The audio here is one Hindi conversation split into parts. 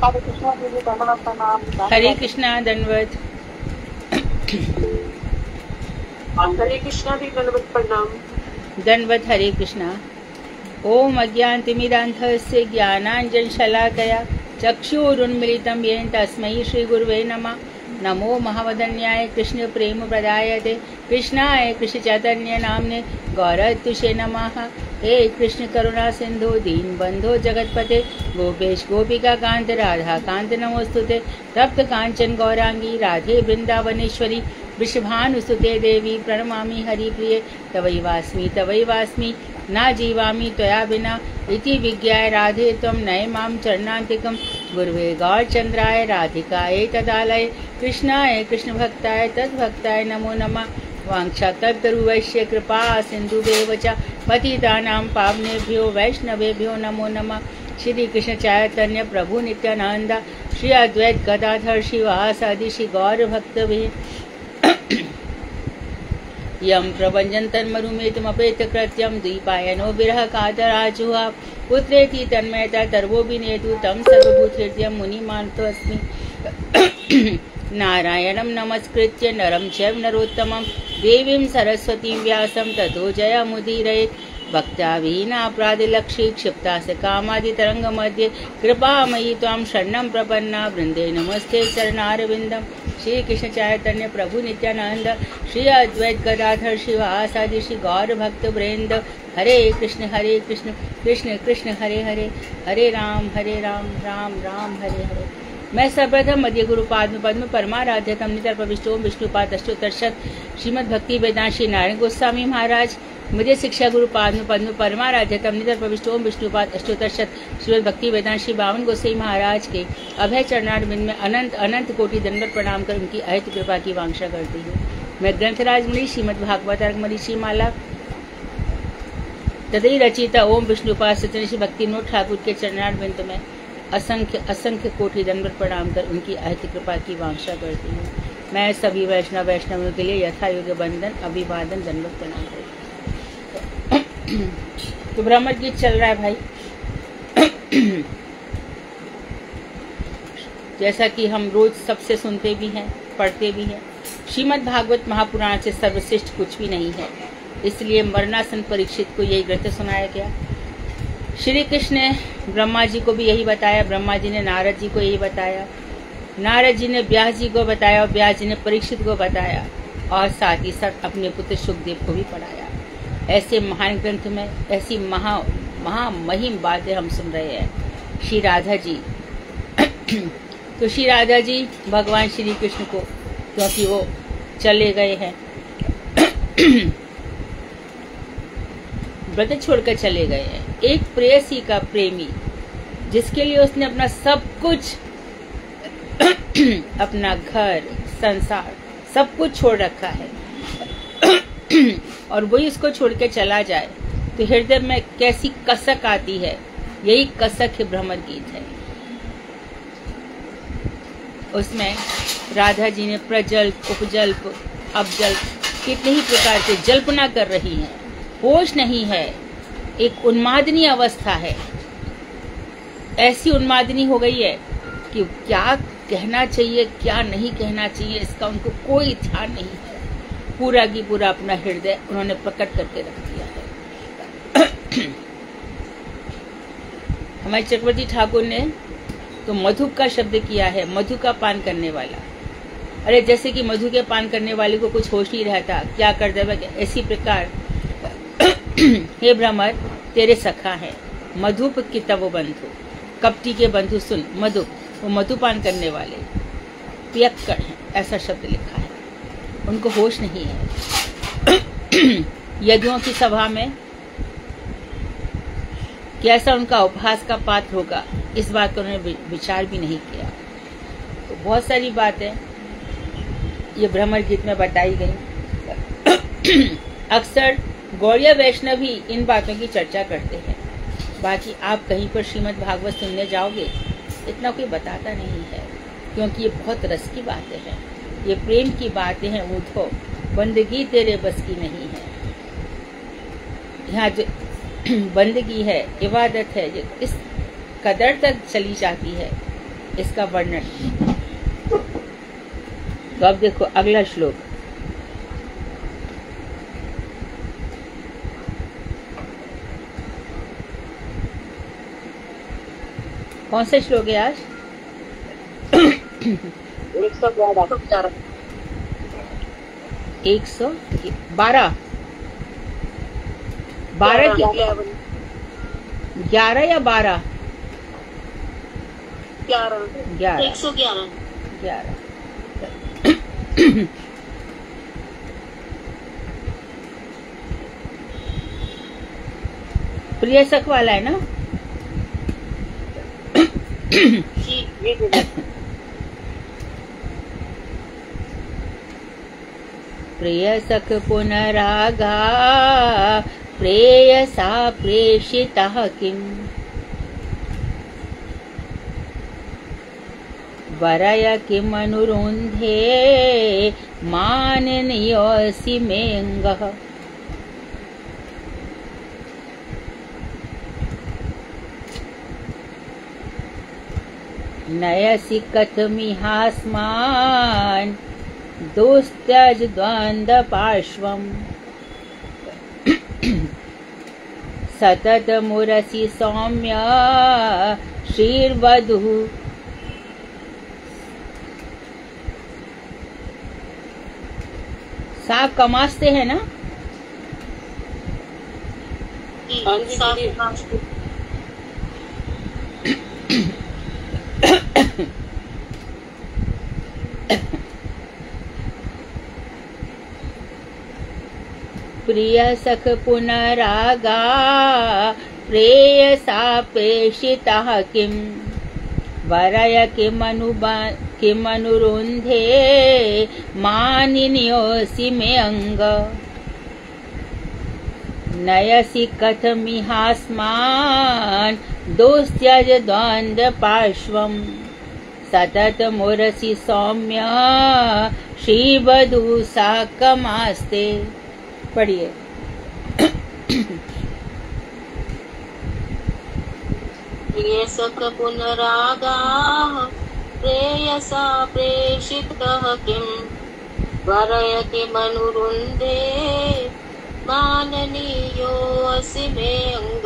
हरे कृष्णा दीदी, दंडवत प्रणाम। हरे कृष्णा दंडवत। हरे कृष्णा दीदी, दंडवत प्रणाम। दंडवत हरे कृष्णा। ओम अज्ञानतिमिरान्धस्य ज्ञानाञ्जनशलाकया चक्षुरुन्मीलितं येन तस्मै श्रीगुरुवे नमः। नमो महावदन्याय कृष्ण प्रेम प्रदायते कृष्णाय कृष्ण चैतन्य नामने गौरतुषे नमः। हे कृष्ण करुणा सिंधु दीन बंधो जगतपते गोपेश गोपिका कांत राधा कांत नमोस्तुते। तप्त कांचन गौरांगी राधे वृंदावनेश्वरी वृषभानुसुते देवी प्रणमामि हरिप्रिये। तवैवास्मि ना जीवामि त्वया विना इति विज्ञाय राधे त्वं नय मां चरणान्तिकं। गुरुवे गौरचंद्राय राधिकायै तदालये कृष्णाय कृष्ण भक्ताय तद्भक्ताय नमो नमः। वाञ्छाकल्पतरुवैश्य कृपा सिन्धुभ्येव च पतितानां पावनेभ्यो वैष्णवेभ्यो नमो नमः। श्री कृष्ण चैतन्य प्रभु नित्यानंद श्री अद्वैत गदाधर शिवासादि श्री गौर भक्तवृंद। यम प्रभंजन्तन्मरुमेतमपेत कृत्यं द्वीपायनो विरह कातराजुहा पुत्रेति तन्मयता तर्वोऽभिनेतु तं सर्वभूतहृदयं मुनिमानतोऽस्मि। नारायणं नमस्कृत्य नरं चैव नरोत्तमं देवीं सरस्वतीं व्यासं ततो जयमुदीरयेत्। भक्ताविहीनापराधलक्षी क्षिप्तास्य कामादितरङ्गमध्ये कृपामयि त्वां शरणं प्रपन्ना वृन्दे नमस्ते चरणारविन्दम्। श्री कृष्ण चैतन्य प्रभु नित्यानंद श्री अद्वैत गदाधर शिवासादि श्री गौर भक्त वृंद। हरे कृष्ण कृष्ण कृष्ण हरे हरे, हरे राम राम राम हरे हरे। मैं सर्वप्रथम मध्य गुरु पाद्म पद्म परमाराध्य तमनितर प्रविष्टोम विष्णुपाद अष्टोत्तरशत श्रीमद भक्ति वेदांत श्री नारायण गोस्वामी महाराज। मुझे शिक्षा गुरु पाद्म पद्म परमाराध्य तमनितर प्रविष्टोम विष्णुपाद अष्टोत्तरशत श्रीमद भक्ति वेदांत श्री बावन गोसाई महाराज के अभय चरणारविंद में अनंत अनंत कोटि दंडवत प्रणाम कर उनकी अहित कृपा की वांछा करती हूँ। मैं ग्रंथराज मुनि श्रीमद भागवत मरीषि माला तदई रचिता ओम विष्णुपाद सत्यन श्री भक्ति नोट ठाकुर के चरणारविंद में असंख्य असंख्य कोटि दंडवत प्रणाम कर उनकी अहित कृपा की वांछा करती हूँ। मैं सभी वैष्णवों के लिए यथा योग्य बंधन अभिवादन दंडवत प्रणाम करती हूँ। तो ब्रह्मण गीत चल रहा है भाई। जैसा कि हम रोज सबसे सुनते भी हैं पढ़ते भी हैं, श्रीमद् भागवत महापुराण से सर्वश्रेष्ठ कुछ भी नहीं है। इसलिए मरणासन परीक्षित को यही ग्रंथ सुनाया गया। श्री कृष्ण ने ब्रह्मा जी को भी यही बताया, ब्रह्मा जी ने नारद जी को यही बताया, नारद जी ने व्यास जी को बताया और व्यास जी ने परीक्षित को बताया और साथ ही साथ अपने पुत्र सुखदेव को भी पढ़ाया। ऐसे महान ग्रंथ में ऐसी महामहिम बातें हम सुन रहे हैं। श्री राधा जी तो श्री राधा जी भगवान श्री कृष्ण को, क्योंकि वो चले गए हैं व्रत छोड़कर चले गए हैं, एक प्रेयसी का प्रेमी जिसके लिए उसने अपना सब कुछ अपना घर संसार सब कुछ छोड़ रखा है और वही उसको छोड़ के चला जाए तो हृदय में कैसी कसक आती है। यही कसक है भ्रमर गीत है। उसमें राधा जी ने प्रजल्प उपजल्प अपजल्प कितने ही प्रकार से जल्पना कर रही हैं। होश नहीं है, एक उन्मादनी अवस्था है। ऐसी उन्मादनी हो गई है कि क्या कहना चाहिए क्या नहीं कहना चाहिए इसका उनको कोई ध्यान नहीं है। पूरा की पूरा अपना हृदय उन्होंने प्रकट करके रख दिया है। हमारे चक्रवर्ती ठाकुर ने तो मधु का शब्द किया है, मधु का पान करने वाला। अरे जैसे कि मधु के पान करने वाले को कुछ होश नहीं रहता, क्या कर देगा, इसी प्रकार हे भ्रमर तेरे सखा है मधुप की तब बंधु, कपटी के बंधु सुन मधु, वो मधुपान करने वाले पियक्कड़ हैं, ऐसा शब्द लिखा है। उनको होश नहीं है। यदुओं की सभा में कैसा उनका उपहास का पात्र होगा, इस बात को उन्होंने विचार भी नहीं किया। तो बहुत सारी बातें ये भ्रमर गीत में बताई गई। अक्सर गौड़िया वैष्णव ही इन बातों की चर्चा करते हैं। बाकी आप कहीं पर श्रीमद् भागवत सुनने जाओगे इतना कोई बताता नहीं है, क्योंकि ये बहुत रस की बातें हैं, ये प्रेम की बातें हैं। उठो बंदगी तेरे बस की नहीं है। यहाँ जो बंदगी है, इबादत है, जो इस कदर तक चली जाती है इसका वर्णन। तो अब देखो अगला श्लोक। कौन सा श्लोक है आज? 112। 112। 12 11 या 12? 11। 111। 11। प्रिय सख वाला है ना? प्रिय सख पुनरागा प्रेयसा प्रेषितः किम् वरय किमनुरुन्धे माननीयोऽसि मेऽङ्गः। नयसि कथमिहास्मान् दोस्त्यज द्वन्द्वपार्श्वम् सततमुरसि सौम्य श्रीर्वधुः। सा कमास्ते है ना? प्रिय सख पुनरागा प्रेयसा प्रेषितः किम् वरय किमनुरुन्धे मानिन्योऽसि मे अङ्ग। नयसि कथमिहास्मान् दोस्त्यज द्वन्द्वपार्श्वम् सततमुरसि सौम्य श्रीवधू साकमास्ते। पढ़िए। प्रिय सख पुनरागाः प्रेयसा प्रेषितः किम् वरय किमनुरुन्धे माननीयोऽसि मे अङ्ग।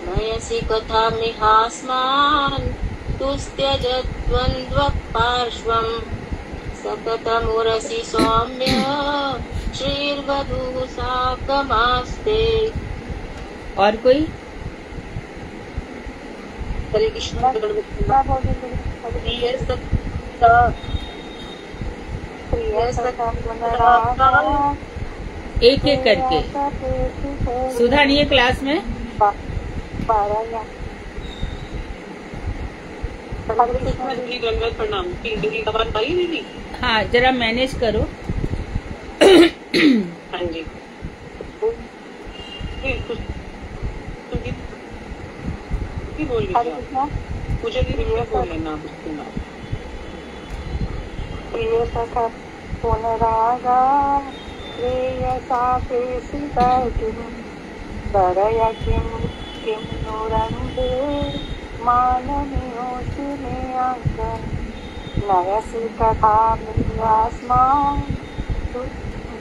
नयसि कथामिहास्मान् तुस्त्यज द्वन्द्वपार्श्वम् सततमुरसि सौम्य श्रीर्वधू साकमास्ते। और कोई? हरे कृष्ण। एक एक करके। सुधा नहीं है क्लास में? प्रणाम। हाँ जरा मैनेज करो। हाँ जी। बोल मुझे बोल लेना प्रिय सख पुनरागा प्रेयसा प्रेषितः किम् वरय किमनुरुन्धे माननीयोऽसि मे अङ्ग। नयसि कथामिहास्मान्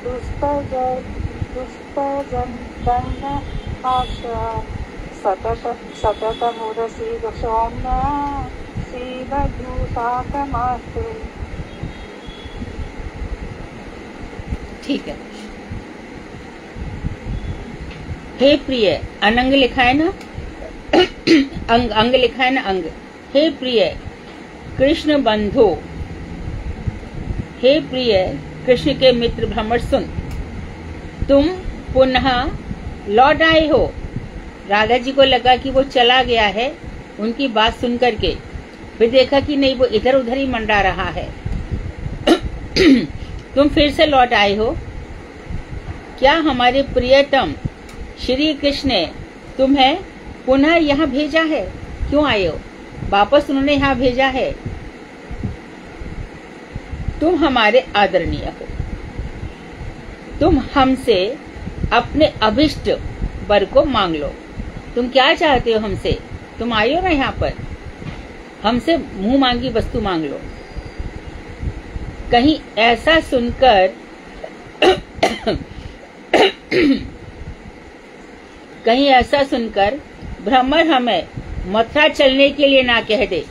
दुस्तजद्वन्द्वपार्श्वम् सततमुरसि सौम्य श्रीवधू साकमास्ते। ठीक है। हे प्रिय, अनंग लिखा है ना? अंग लिखा है ना? अंग। हे प्रिय कृष्ण बंधो, हे प्रिय कृष्ण के मित्र भ्रमर सुन, तुम पुनः लौट आए हो। राधा जी को लगा कि वो चला गया है, उनकी बात सुन करके फिर देखा कि नहीं, वो इधर उधर ही मंडरा रहा है। तुम फिर से लौट आए हो। क्या हमारे प्रियतम श्री कृष्ण ने तुम्हें पुनः यहाँ भेजा है? क्यों आए हो? वापस उन्होंने यहाँ भेजा है। तुम हमारे आदरणीय हो। तुम हमसे अपने अभिष्ट वर को मांग लो। तुम क्या चाहते हो हमसे? तुम आए हो ना यहाँ पर। हमसे मुंह मांगी वस्तु मांग लो। कहीं ऐसा सुनकर कहीं ऐसा सुनकर भ्रमर हमें मथुरा चलने के लिए ना कह दे।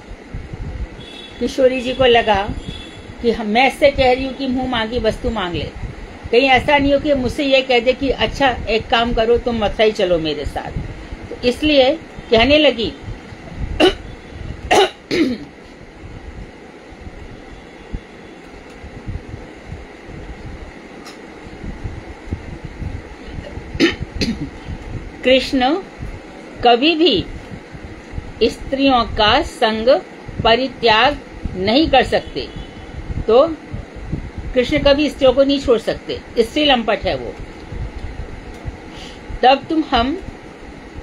किशोरी जी को लगा कि मैं इससे कह रही हूँ कि मुंह मांगी वस्तु मांग ले, कहीं ऐसा नहीं हो कि मुझसे ये कह दे कि अच्छा एक काम करो तुम मथुरा ही चलो मेरे साथ। तो इसलिए कहने लगी कृष्ण कभी भी स्त्रियों का संग परित्याग नहीं कर सकते, तो कृष्ण कभी स्त्रियों को नहीं छोड़ सकते, स्त्री लंपट है वो। तब तुम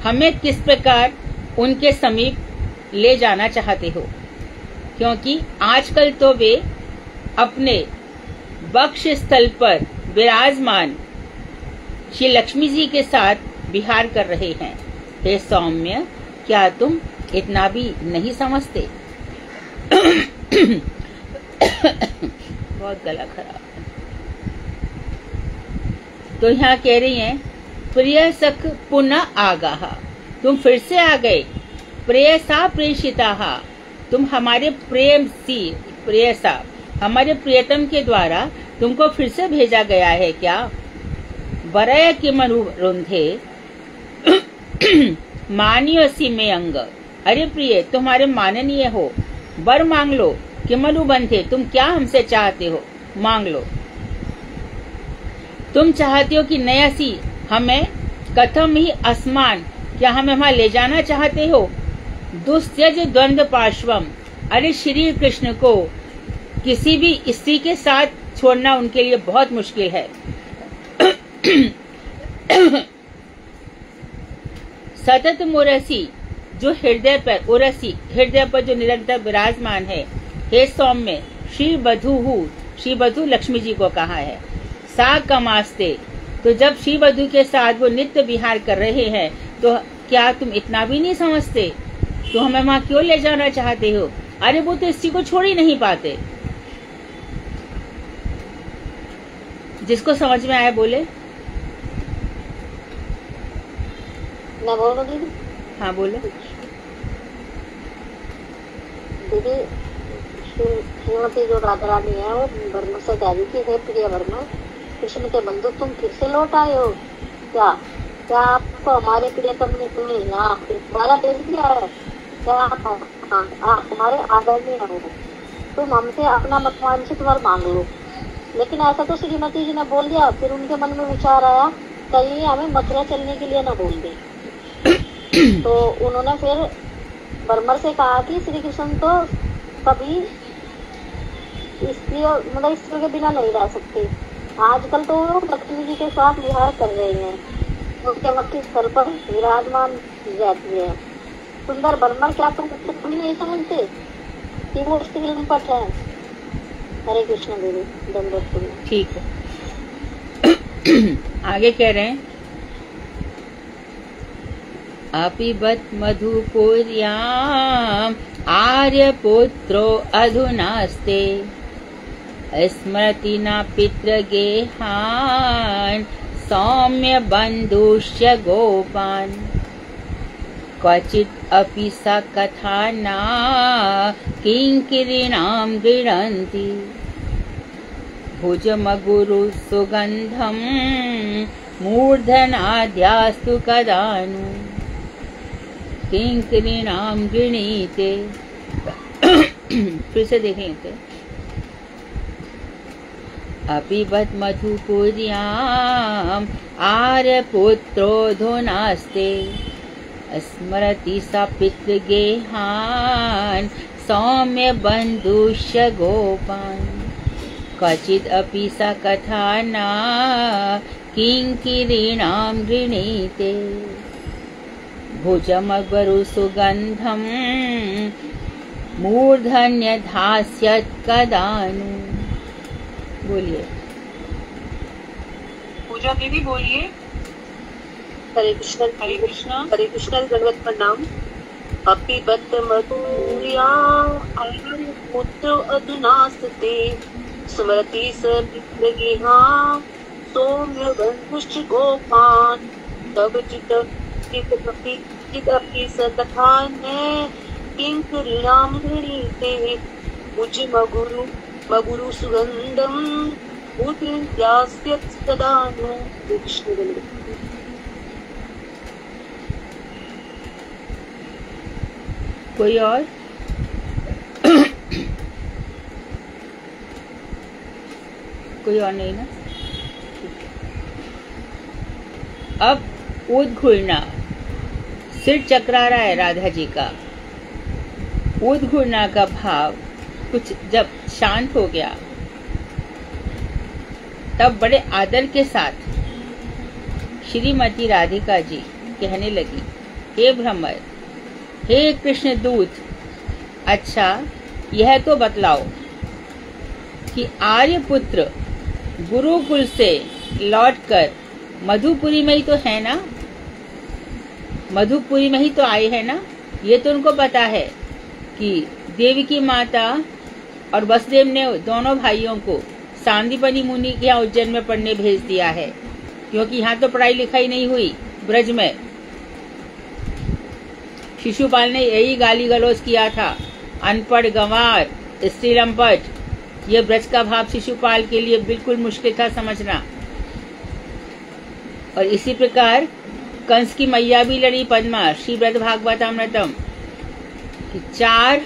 हमें किस प्रकार उनके समीप ले जाना चाहते हो, क्योंकि आजकल तो वे अपने वक्ष स्थल पर विराजमान श्री लक्ष्मी जी के साथ विहार कर रहे हैं। हे सौम्य, क्या तुम इतना भी नहीं समझते? बहुत गला खराब है। तो यहाँ कह रही हैं, प्रिय सख पुनः आगाह, तुम फिर से आ गए। प्रेयसा प्रेषिता, तुम हमारे प्रेयसा हमारे प्रियतम के द्वारा तुमको फिर से भेजा गया है क्या? वरय किमनु रुंधे मान्योसी में अंग, अरे प्रिय तुम्हारे माननीय हो, वर मांग लो। किमनु बंधे, तुम क्या हमसे चाहते हो, मांग लो। तुम चाहते हो कि नयसी हमें कथम ही असमान, क्या हमें वहां ले जाना चाहते हो? दुस्त्यज द्वंद्व पार्श्वम, अरे श्री कृष्ण को किसी भी स्त्री के साथ छोड़ना उनके लिए बहुत मुश्किल है। सतत मुरसी, जो हृदय पर जो निरंतर विराजमान है। हे सौम्य, श्री वधु लक्ष्मी जी को कहा है। सा कमास्ते, तो जब श्री वधु के साथ वो नित्य विहार कर रहे हैं, तो क्या तुम इतना भी नहीं समझते? तो हमें वहां क्यों ले जाना चाहते हो? अरे वो तो स्त्री को छोड़ ही नहीं पाते। जिसको समझ में आया बोले। मैं बोल रही थी। हाँ बोलो। दीदी, श्रीमती जो राधा रानी है वो वर्मा से कह रही थी, हे प्रिय वर्मा, कृष्ण के बंधु तुम फिर से लौट आए हो क्या? क्या आपको हमारे प्रियतम ने तुम्हें यहाँ दोबारा भेज दिया है क्या? आप हमारे आदरणीय हो, तुम हमसे अपना मतवांछित वर मांग लो। लेकिन ऐसा तो श्रीमती जी ने बोल दिया। फिर उनके मन में विचार आया, कहीं हमें मथुरा चलने के लिए न बोल दे। तो उन्होंने फिर बर्मर से कहा कि श्री कृष्ण तो कभी स्त्रियों के बिना नहीं रह सकते। आजकल तो वो लक्ष्मी जी के साथ विहार कर रहे हैं, उनके वक्ष स्थल पर विराजमान रहती है। सुंदर बर्मर, क्या तुम कभी नहीं समझते कि वो स्त्री लंपट है? हरे कृष्ण देवी, दंडवत। ठीक है। आगे कह रहे हैं, अपिबत मधुपुर्याम् आर्यपुत्रो अधुनास्ते स्मृति न पितृगेहान् सौम्य बन्धुश्च गोपान् क्वचित् अपि स कथा न किङ्किरीणां गृह्णन्ति भुजमगुरु सुगन्धं मूर्धनाद्यास्तु कदानु किंकरीणां गृणीते। फिर से देख लेते। अपिबत मधुपुर्याम् आर्यपुत्रोऽधुनास्ते स्मरति स पितृगेहान् सौम्य बन्धुश्च गोपान् क्वचिदपि स कथा न किंकिरीणां गृणीते भुजमगरु सुगंधं मूर्धन्यधास्यत् कदानु। बोलिए। पूजा दीदी बोलिए। हरे कृष्ण, हरे कृष्ण, हरे कृष्ण, दंडवत प्रणाम। अपि बत मधुर्या पुत्र अधुनास्ते स्मृति समित्रगेहा सौम्य बंधुश्च गोपान तब चिदपि सतथा ने किंकरीणाम गृणीते मुझ मगुरु सुगंधम पुत्र्यास्य सदा नो। कृष्ण। कोई और? कोई और नहीं ना? अब उद्घूर्णा, सिर चकरा रहा है राधा जी का। उद्घूर्णा का भाव कुछ जब शांत हो गया तब बड़े आदर के साथ श्रीमती राधिका जी कहने लगी, हे भ्रमर, हे कृष्ण दूत, अच्छा यह तो बतलाओ कि आर्यपुत्र गुरुकुल से लौटकर मधुपुरी में ही तो है ना? मधुपुरी में ही तो आए हैं ना? ये तो उनको पता है कि देवकी माता और वसुदेव ने दोनों भाइयों को सांदीपनि मुनि के यहाँ उज्जैन में पढ़ने भेज दिया है, क्योंकि यहाँ तो पढ़ाई लिखाई नहीं हुई ब्रज में। शिशुपाल ने यही गाली गलौज किया था, अनपढ़ गंवार, स्त्री लंपट। ये ब्रज का भाव शिशुपाल के लिए बिल्कुल मुश्किल था समझना। और इसी प्रकार कंस की मैया भी लड़ी पद्मा, श्री ब्रज भागवतामृतम, कि 4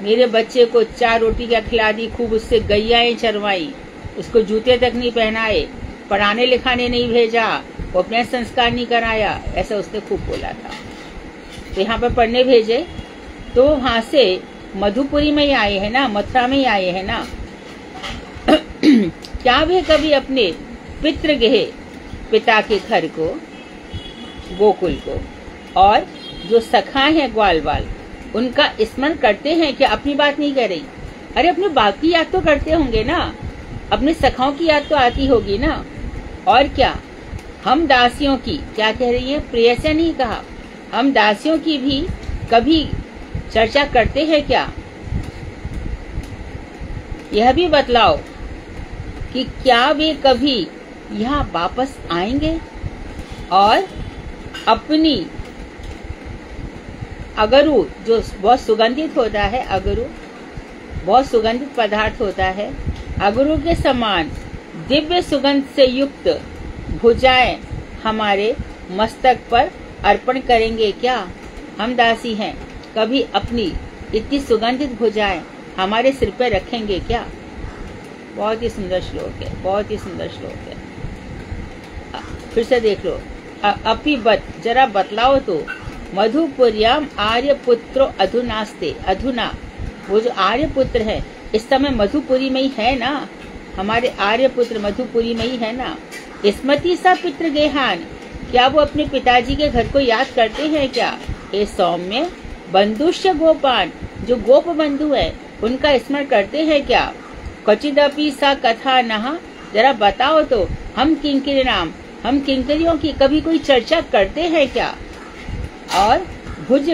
मेरे बच्चे को 4 रोटी क्या खिला दी, खूब उससे गैयाएं चरवाई, उसको जूते तक नहीं पहनाए, पढ़ाने लिखाने नहीं भेजा, वो अपने संस्कार नहीं कराया, ऐसा उसने खूब बोला था। तो यहाँ पर पढ़ने भेजे तो वहां से मधुपुरी में ही आए हैं ना, मथुरा में ही आए हैं ना। क्या वे कभी अपने पितृगृह, पिता के घर को, गोकुल को, और जो सखा है ग्वाल बाल, उनका स्मरण करते हैं? क्या अपनी बात नहीं कर रही? अरे अपने बाप की याद तो करते होंगे ना, अपने सखाओं की याद तो आती होगी ना। और क्या हम दासियों की, क्या कह रही है, प्रेयसी नहीं कहा, हम दासियों की भी कभी चर्चा करते हैं क्या? यह भी बतलाओ कि क्या वे कभी यहाँ वापस आएंगे और अपनी अगरू, जो बहुत सुगंधित होता है, अगरू बहुत सुगंधित पदार्थ होता है, अगरू के समान दिव्य सुगंध से युक्त भुजाएं हमारे मस्तक पर अर्पण करेंगे क्या? हम दासी हैं, कभी अपनी इतनी सुगंधित भुजाएं हमारे सिर पर रखेंगे क्या? बहुत ही सुंदर श्लोक है, बहुत ही सुंदर श्लोक है। फिर से देख लो, अपि बत, जरा बतलाओ तो, मधुपुर्याम आर्यपुत्रो अधुनास्ते, अधुना वो जो आर्यपुत्र है इस समय मधुपुरी में ही है ना, हमारे आर्यपुत्र मधुपुरी में ही है ना। स्मृति सा पितृगेहान, क्या वो अपने पिताजी के घर को याद करते हैं क्या? हे सौम्य बंधुष्य गोपान, जो गोप बंधु है उनका स्मरण करते हैं क्या? क्वचिदपि सा कथा नहा, जरा बताओ तो, हम किंकरी नाम, हम किंकरियों की कभी कोई चर्चा करते हैं क्या? और भुज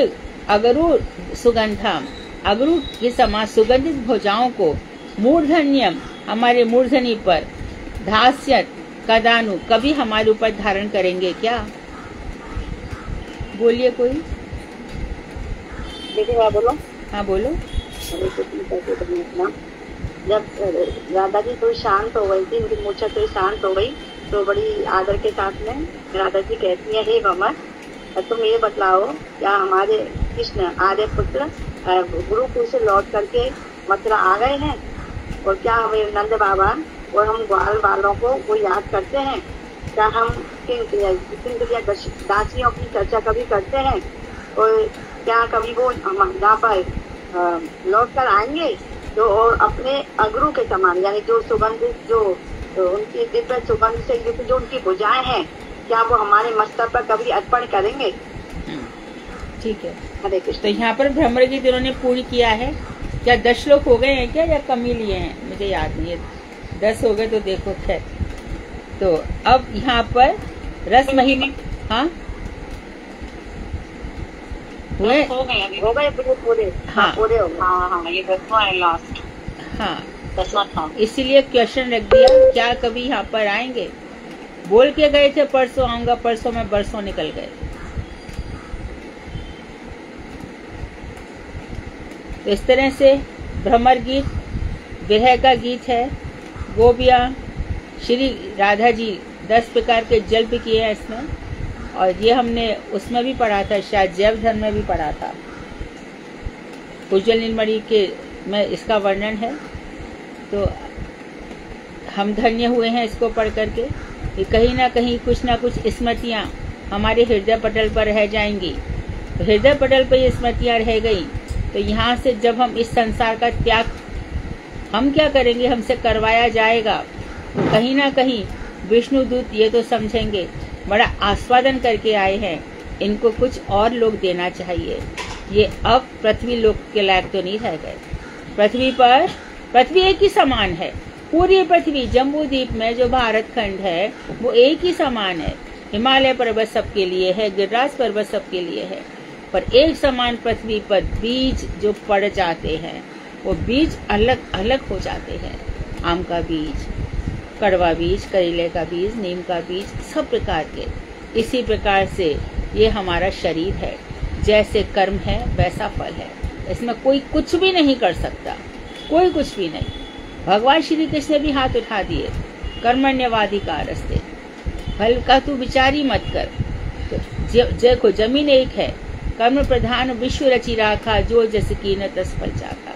अगरू सुगंधम, अगरू के समान सुगंधित भुजाओं को मूर्धन्यम, हमारे मूर्धनी पर, धास्यत कदानु, कभी हमारे ऊपर धारण करेंगे क्या? बोलिए कोई। देखिए बोलो। हाँ बोलो। जब राधा जी थोड़ी शांत हो गई थी, उनकी मूर्छा थोड़ी शांत हो गई, तो बड़ी आदर के साथ में राधा जी कहती है, हे भ्रमर, तुम ये बतलाओ, क्या हमारे कृष्ण आर्यपुत्र गुरुकुल से लौट करके मथुरा आ गए हैं? और क्या हमें नंद बाबा और हम ग्वाल वालों को वो याद करते हैं? क्या हम किंकरिया दासियों की चर्चा कभी करते हैं? और क्या कभी वो यहाँ पर लौट कर आएंगे जो और अपने अगरू के समान, यानी जो सुगंधित, जो उनकी दिव्य सुगंध से युक्त जो उनकी भुजाएं हैं, क्या वो हमारे मस्तक पर कभी अर्पण करेंगे? ठीक है, हरे कृष्ण। तो यहाँ पर भ्रमर गीत इन्होंने पूर्ण किया है। क्या 10 श्लोक हो गए हैं क्या, या कम ही लिए हैं? मुझे याद नहीं है, 10 हो गए तो देखो। खैर, तो अब यहाँ पर रस महीने, हाँ हुए हो गए हो गए पूरे हाँ। पूरे हो गए। हाँ ये 10वां है लास्ट। हाँ, 10वां था। इसीलिए क्वेश्चन रख दिया, क्या कभी यहाँ पर आएंगे? बोल के गए थे परसों आऊंगा, परसों में बरसों निकल गए। तो इस तरह से भ्रमर गीत विरह का गीत है। गोपियाँ श्री राधा जी 10 प्रकार के जल्प किए हैं इसमें, और ये हमने उसमें भी पढ़ा था, शायद जैव धर्म में भी पढ़ा था। उज्जवल नीलमणि के में इसका वर्णन है। तो हम धन्य हुए हैं इसको पढ़ करके कि कहीं ना कहीं कुछ ना कुछ स्मृतियाँ हमारे हृदय पटल पर रह जाएंगी। तो हृदय पटल पर ये स्मृतियाँ रह गई, तो यहाँ से जब हम इस संसार का त्याग हम क्या करेंगे, हमसे करवाया जाएगा, तो कहीं ना कहीं विष्णुदूत ये तो समझेंगे बड़ा आस्वादन करके आए हैं, इनको कुछ और लोग देना चाहिए। ये अब पृथ्वी लोक के लायक तो नहीं रह गए। पृथ्वी पर पृथ्वी एक ही समान है। पूरी पृथ्वी जम्बू द्वीप में जो भारत खंड है वो एक ही समान है। हिमालय पर्वत सबके लिए है, गिरिराज पर्वत सबके लिए है, पर एक समान पृथ्वी पर बीज जो पड़ जाते हैं वो बीज अलग अलग हो जाते हैं। आम का बीज, कड़वा बीज, करेले का बीज, नीम का बीज, सब प्रकार के। इसी प्रकार से ये हमारा शरीर है, जैसे कर्म है वैसा फल है। इसमें कोई कुछ भी नहीं कर सकता, कोई कुछ भी नहीं। भगवान श्री कृष्ण ने भी हाथ उठा दिए, कर्मण्यवाधिकारस्ते, फल का तू विचार ही मत कर। तो देखो जमीन एक है, कर्म प्रधान विश्व रचि राखा, जो जस कीन तस फल चाखा।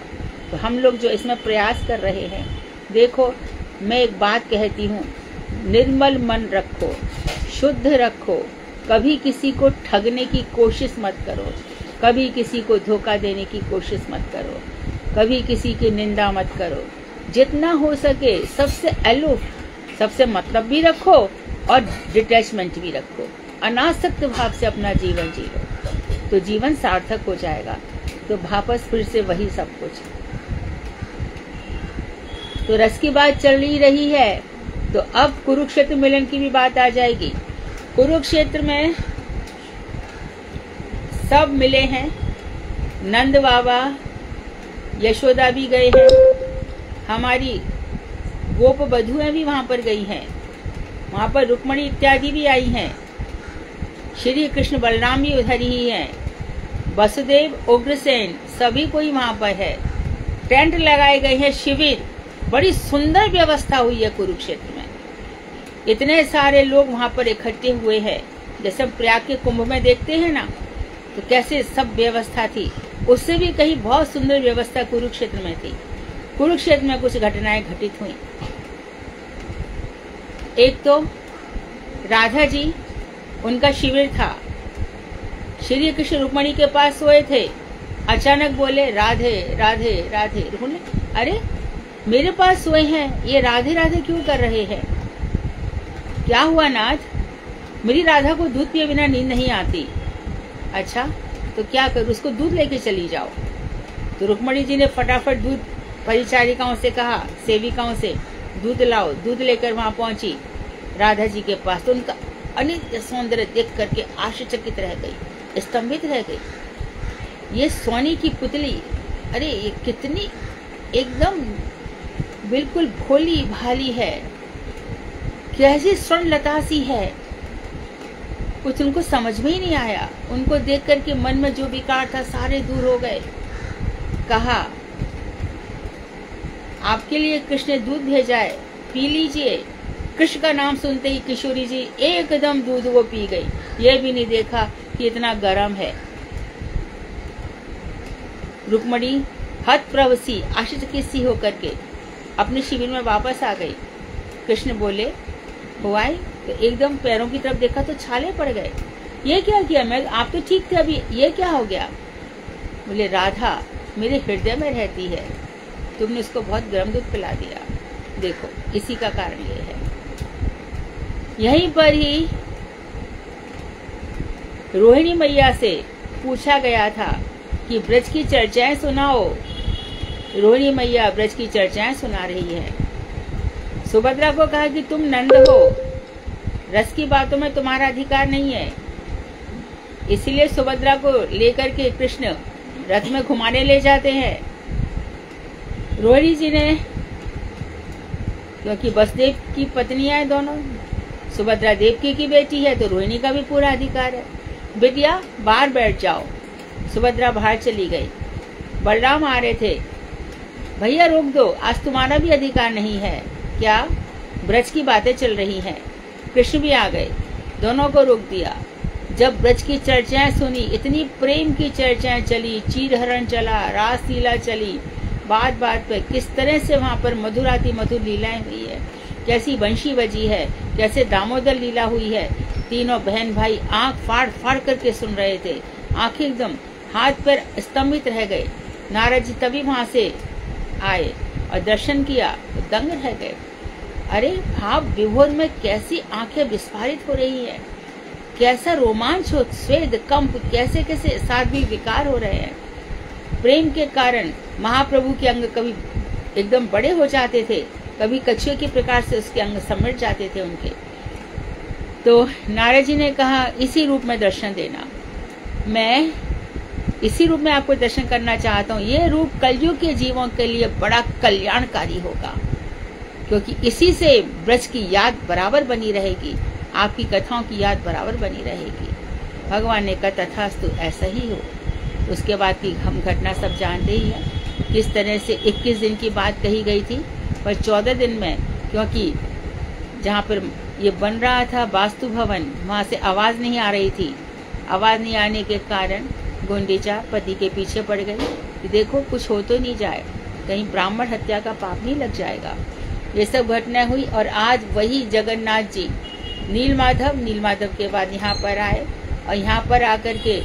तो हम लोग जो इसमें प्रयास कर रहे हैं, देखो मैं एक बात कहती हूँ, निर्मल मन रखो, शुद्ध रखो, कभी किसी को ठगने की कोशिश मत करो, कभी किसी को धोखा देने की कोशिश मत करो, कभी किसी की निंदा मत करो। जितना हो सके सबसे अलूफ, सबसे मतलब भी रखो और डिटैचमेंट भी रखो। अनासक्त भाव से अपना जीवन जियो, तो जीवन सार्थक हो जाएगा। तो वापस फिर से वही सब कुछ। तो रस की बात चल ही रही है, तो अब कुरुक्षेत्र मिलन की भी बात आ जाएगी। कुरुक्षेत्र में सब मिले हैं, नंद बाबा, यशोदा भी गए हैं, हमारी गोप बधुएं भी वहां पर गई हैं, वहां पर रुक्मणी इत्यादि भी आई हैं, श्री कृष्ण बलराम भी उधर ही हैं, वसुदेव, उग्रसेन सभी कोई वहां पर है। टेंट लगाए गए हैं, शिविर, बड़ी सुंदर व्यवस्था हुई है कुरुक्षेत्र में। इतने सारे लोग वहां पर इकट्ठे हुए हैं, जैसे हम प्रयाग के कुंभ में देखते हैं ना, तो कैसे सब व्यवस्था थी, उससे भी कहीं बहुत सुंदर व्यवस्था कुरुक्षेत्र में थी। कुरुक्षेत्र में कुछ घटनाएं घटित हुई। एक तो राधा जी, उनका शिविर था, श्री कृष्ण रुक्मणी के पास सोए थे, अचानक बोले राधे राधे राधे। रुक्मणी, अरे मेरे पास सोए हैं, ये राधे राधे क्यों कर रहे हैं? क्या हुआ नाथ? मेरी राधा को दूध पिए बिना नींद नहीं आती। अच्छा तो क्या करूं, उसको दूध लेके चली जाओ। तो रुक्मणी जी ने फटाफट दूध परिचारिकाओं से कहा, सेविकाओं से, दूध लाओ। दूध लेकर वहां पहुंची राधा जी के पास, तो उनका अनित्य सौंदर्य देख करके आश्चर्यचकित रह गई, स्तंभित रह गई। ये सोने की पुतली, अरे ये कितनी एकदम बिल्कुल भोली भाली है, कैसी स्वर्णलता सी है। कुछ उनको समझ में ही नहीं आया। उनको देख करके मन में जो विकार था सारे दूर हो गए। कहा, आपके लिए कृष्ण ने दूध भेजा है, पी लीजिए। कृष्ण का नाम सुनते ही किशोरी जी एकदम दूध वो पी गई, ये भी नहीं देखा कि इतना गर्म है। रुक्मणी हतप्रभ सी, आश्चर्यचकित सी होकर के अपने शिविर में वापस आ गई। कृष्ण बोले, हुआ है? तो एकदम पैरों की तरफ देखा तो छाले पड़ गए। ये क्या किया? मैं, आप तो ठीक थे अभी, ये क्या हो गया? बोले, राधा मेरे हृदय में रहती है, तुमने उसको बहुत गर्म दूध पिला दिया। देखो इसी का कारण ये है। यहीं पर ही रोहिणी मैया से पूछा गया था कि ब्रज की चर्चाएं सुनाओ। रोहिणी मैया ब्रज की चर्चाएं सुना रही है। सुभद्रा को कहा कि तुम नंद हो, रस की बातों में तुम्हारा अधिकार नहीं है। इसीलिए सुभद्रा को लेकर के कृष्ण रथ में घुमाने ले जाते हैं। रोहिणी जी ने, क्योंकि वसुदेव की पत्नियां हैं दोनों, सुभद्रा देवकी की बेटी है तो रोहिणी का भी पूरा अधिकार है। बिटिया बाहर बैठ जाओ। सुभद्रा बाहर चली गई। बलराम आ रहे थे, भैया रोक दो, आज तुम्हारा भी अधिकार नहीं है। क्या? ब्रज की बातें चल रही हैं। कृष्ण भी आ गए, दोनों को रोक दिया। जब ब्रज की चर्चाएं सुनी, इतनी प्रेम की चर्चाएं चली, चीरहरण चला, रासलीला चली, बात बात पे किस तरह से वहाँ पर मधुराति मधुर लीलाएं हुई है, कैसी बंशी बजी है, कैसे दामोदर लीला हुई है। तीनों बहन भाई आंख फाड़ फाड़ करके सुन रहे थे, आंखें एकदम हाथ पर स्तंभित रह गए। नारद जी तभी वहां से आए और दर्शन किया तो दंग रह गए। अरे भाव विभोर में कैसी आंखें विस्फारित हो रही है, कैसा रोमांच हो, स्वेद कंप, कैसे कैसे सात्विक विकार हो रहे हैं। प्रेम के कारण महाप्रभु के अंग कभी एकदम बड़े हो जाते थे, कभी कछुए के प्रकार से उसके अंग समेट जाते थे उनके। तो नारद जी ने कहा इसी रूप में दर्शन देना, मैं इसी रूप में आपको दर्शन करना चाहता हूँ। ये रूप कलयुग के जीवों के लिए बड़ा कल्याणकारी होगा, क्योंकि इसी से ब्रज की याद बराबर बनी रहेगी, आपकी कथाओं की याद बराबर बनी रहेगी। भगवान ने कहा तथास्तु, ऐसा ही हो। उसके बाद की हम घटना सब जानते ही हैं, किस तरह से 21 दिन की बात कही गई थी, पर 14 दिन में, क्योंकि जहाँ पर ये बन रहा था वास्तु भवन, वहाँ से आवाज नहीं आ रही थी। आवाज नहीं आने के कारण गुंडीचा पति के पीछे पड़ गई कि देखो कुछ हो तो नहीं जाए, कहीं ब्राह्मण हत्या का पाप नहीं लग जाएगा। ये सब घटना हुई और आज वही जगन्नाथ जी नीलमाधव के बाद यहाँ पर आए और यहाँ पर आकर के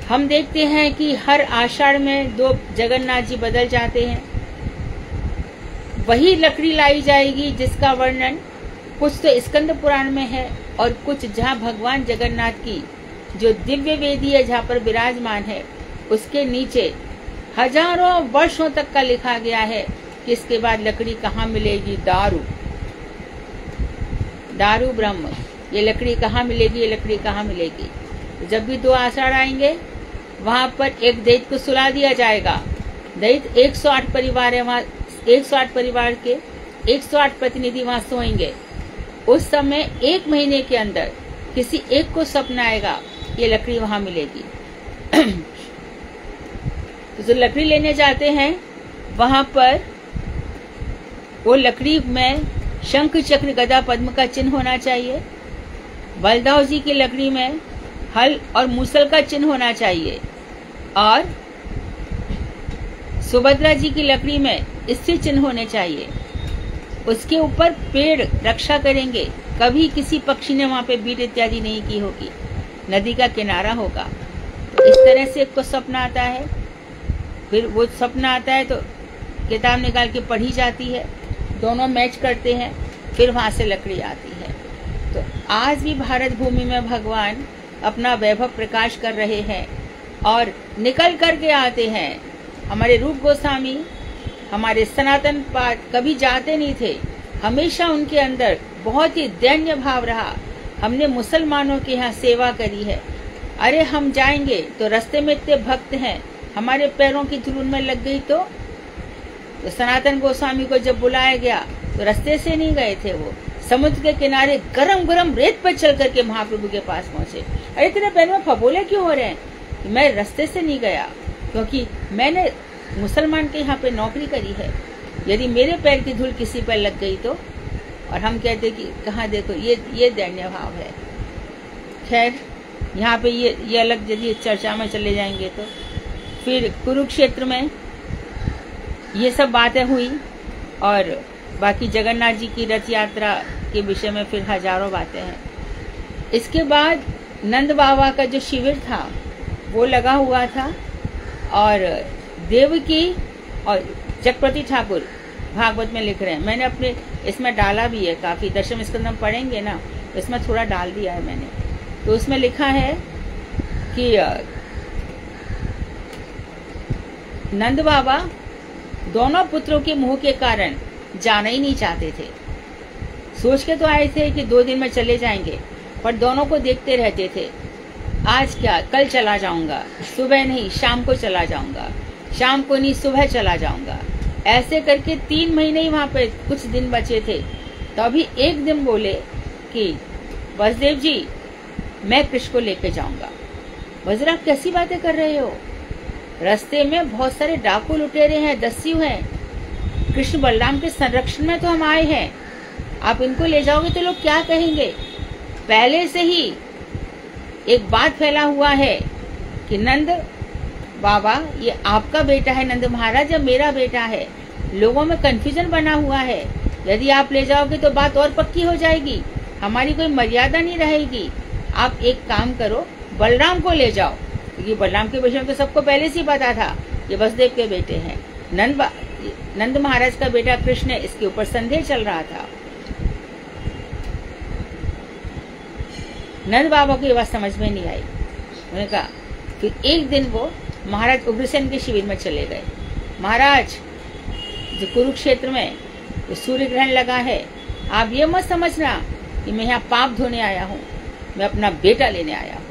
हम देखते हैं कि हर आषाढ़ में 2 जगन्नाथ जी बदल जाते हैं। वही लकड़ी लाई जाएगी जिसका वर्णन कुछ तो स्कंद पुराण में है और कुछ जहाँ भगवान जगन्नाथ की जो दिव्य वेदी है जहाँ पर विराजमान है उसके नीचे हजारों वर्षों तक का लिखा गया है कि इसके बाद लकड़ी कहाँ मिलेगी। दारू ब्रह्म, ये लकड़ी कहाँ मिलेगी, ये लकड़ी कहाँ मिलेगी। जब भी 2 आषाढ़ आएंगे वहां पर एक दैत्य को सुला दिया जाएगा। दैत्य 108 परिवार है वहाँ, 108 परिवार के 108 प्रतिनिधि वहां सोएंगे। उस समय 1 महीने के अंदर किसी एक को सपना आएगा ये लकड़ी वहां मिलेगी। तो जो लकड़ी लेने जाते हैं वहां पर वो लकड़ी में शंख चक्र गदा पद्म का चिन्ह होना चाहिए। बलदाव जी की लकड़ी में हल और मूसल का चिन्ह होना चाहिए और सुभद्रा जी की लकड़ी में स्थिर चिन्ह होने चाहिए। उसके ऊपर पेड़ रक्षा करेंगे, कभी किसी पक्षी ने वहां पे बीट इत्यादि नहीं की होगी। नदी का किनारा होगा। तो इस तरह से एक को सपना आता है, फिर वो सपना आता है तो किताब निकाल के पढ़ी जाती है, दोनों मैच करते हैं, फिर वहां से लकड़ी आती है। तो आज भी भारत भूमि में भगवान अपना वैभव प्रकाश कर रहे हैं और निकल करके आते हैं। हमारे रूप गोस्वामी, हमारे सनातन पाठ कभी जाते नहीं थे, हमेशा उनके अंदर बहुत ही दैन्य भाव रहा। हमने मुसलमानों के यहाँ सेवा करी है। अरे हम जाएंगे तो रास्ते में इतने भक्त हैं, हमारे पैरों की धूल में लग गई तो सनातन गोस्वामी को जब बुलाया गया तो रास्ते से नहीं गए थे, वो समुद्र के किनारे गरम गरम रेत पर चल करके महाप्रभु के पास पहुंचे। अरे तेरे पैर में फबोले क्यों हो रहे हैं? मैं रास्ते से नहीं गया, क्योंकि मैंने मुसलमान के यहाँ पे नौकरी करी है। यदि मेरे पैर की धूल किसी पर लग गई तो, और हम कहते कि कहाँ देखो ये दैन्य भाव है। खैर यहाँ पे ये अलग यदि चर्चा में चले जाएंगे तो फिर कुरुक्षेत्र में ये सब बातें हुई और बाकी जगन्नाथ जी की रथ यात्रा के विषय में फिर हजारों बातें हैं। इसके बाद नंद बाबा का जो शिविर था वो लगा हुआ था और देवकी और जगपति ठाकुर भागवत में लिख रहे हैं। मैंने अपने इसमें डाला भी है, काफी दशम स्कंद हम पढ़ेंगे ना, इसमें थोड़ा डाल दिया है मैंने। तो उसमें लिखा है कि नंद बाबा दोनों पुत्रों के मुंह के कारण जाना ही नहीं चाहते थे। सोच के तो आए थे कि 2 दिन में चले जाएंगे, पर दोनों को देखते रहते थे। आज क्या, कल चला जाऊंगा, सुबह नहीं शाम को चला जाऊंगा, शाम को नहीं सुबह चला जाऊंगा। ऐसे करके 3 महीने ही वहां पे कुछ दिन बचे थे। तो अभी एक दिन बोले कि वसुदेव जी मैं कृष्ण को लेके जाऊंगा। वज्र आप कैसी बातें कर रहे हो, रास्ते में बहुत सारे डाकू लुटेरे हैं, दस्यु हैं, कृष्ण बलराम के संरक्षण में तो हम आए हैं, आप इनको ले जाओगे तो लोग क्या कहेंगे। पहले से ही एक बात फैला हुआ है कि नंद बाबा ये आपका बेटा है, नंद महाराज या मेरा बेटा है। लोगों में कंफ्यूजन बना हुआ है, यदि आप ले जाओगे तो बात और पक्की हो जाएगी, हमारी कोई मर्यादा नहीं रहेगी। आप एक काम करो, बलराम को ले जाओ, क्योंकि बलराम के विषय में तो सबको पहले से ही पता था ये वसुदेव के बेटे हैं। नंद महाराज का बेटा कृष्ण है, इसके ऊपर संदेह चल रहा था। नंद बाबा को ये बात समझ में नहीं आई। उन्होंने कहा, फिर एक दिन वो महाराज उग्रसेन के शिविर में चले गए। महाराज जो कुरुक्षेत्र में सूर्य ग्रहण लगा है, आप ये मत समझना कि मैं यहाँ पाप धोने आया हूँ, मैं अपना बेटा लेने आया हूँ।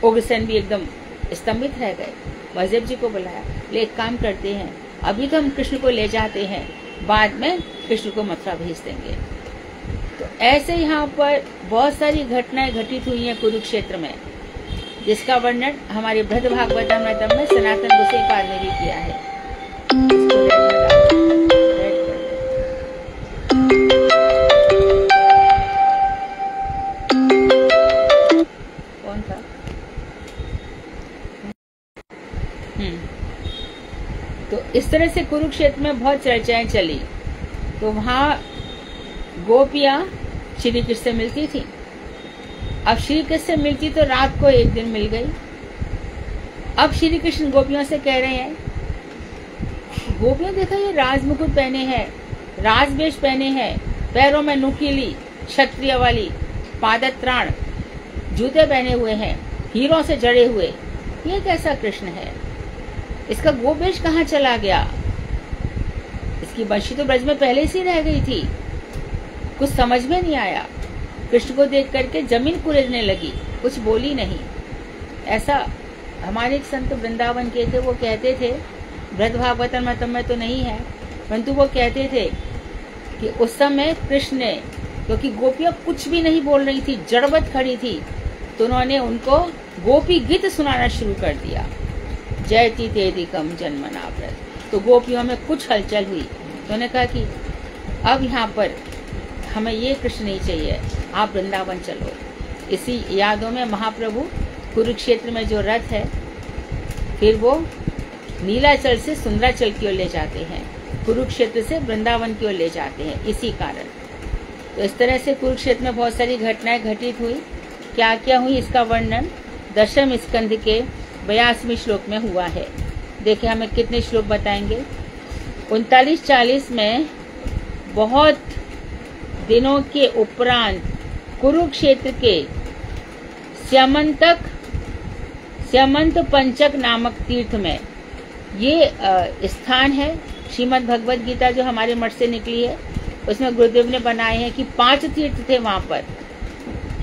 उग्रसेन भी एकदम स्तंभित रह गए। वसुदेव जी को बुलाया, ले एक काम करते हैं, अभी तो हम कृष्ण को ले जाते हैं, बाद में कृष्ण को मथुरा भेज देंगे। तो ऐसे यहाँ पर बहुत सारी घटनाएं घटित हुई हैं कुरुक्षेत्र में, जिसका वर्णन हमारे बृहद भागवतम में सनातन गोसाई पाद ने भी किया है। कौन था? तो इस तरह से कुरुक्षेत्र में बहुत चर्चाएं चली। तो वहां गोपियां श्री कृष्ण से मिलती थी। अब श्री कृष्ण से मिलती तो रात को एक दिन मिल गई। अब श्री कृष्ण गोपियों से कह रहे हैं, गोपियों देखा ये राज मुकुट पहने हैं, राजवेश पहने हैं, पैरों में नुकीली क्षत्रिय वाली पादत्राण जूते पहने हुए हैं, हीरों से जड़े हुए, ये कैसा कृष्ण है, इसका गोवेश कहाँ चला गया, इसकी बंशी तो ब्रज में पहले से ही रह गई थी। कुछ समझ में नहीं आया। कृष्ण को देख करके जमीन कुरेदने लगी, कुछ बोली नहीं। ऐसा हमारे एक संत वृंदावन के थे, वो कहते थे, बृहद भागवतम में तो नहीं है, परंतु वो कहते थे कि उस समय कृष्ण ने, क्योंकि गोपियां कुछ भी नहीं बोल रही थी, जड़वत खड़ी थी, तो उन्होंने उनको गोपी गीत सुनाना शुरू कर दिया। जयति तेदिकम जन्मना व्रत। तो गोपियों में कुछ हलचल हुई, तो उन्होंने कहा कि अब यहाँ पर हमें ये कृष्ण नहीं चाहिए, आप वृंदावन चलो। इसी यादों में महाप्रभु कुरुक्षेत्र में जो रथ है, फिर वो नीलाचल से सुंदराचल की ओर ले जाते हैं, कुरुक्षेत्र से वृंदावन की ओर ले जाते हैं, इसी कारण। तो इस तरह से कुरुक्षेत्र में बहुत सारी घटनाएं घटित हुई। क्या क्या हुई इसका वर्णन 10वें स्कंध के 82वें श्लोक में हुआ है। देखिए हमें कितने श्लोक बताएंगे। 39-40 में बहुत दिनों के उपरांत कुरुक्षेत्र के स्यमंत पंचक नामक तीर्थ में, ये स्थान है। श्रीमद् भगवद गीता जो हमारे मठ से निकली है, उसमें गुरुदेव ने बनाए हैं कि 5 तीर्थ थे वहां पर,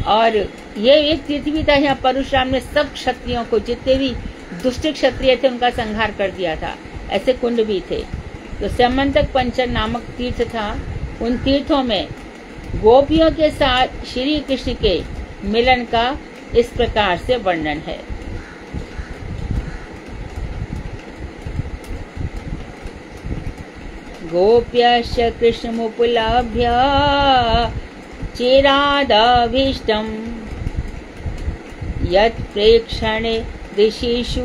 और ये एक तीर्थ भी था। यहाँ परशुराम ने सब क्षत्रियों को, जितने भी दुष्ट क्षत्रिय थे, उनका संहार कर दिया था। ऐसे कुंड भी थे। तो स्यमंतक पंचक नामक तीर्थ था। उन तीर्थों में गोपियों के साथ श्री कृष्ण के मिलन का इस प्रकार से वर्णन है। गोप्यश्च कृष्णमुपलभ्य चिरादभीष्टम् यत् प्रेक्षणे ऋषिषु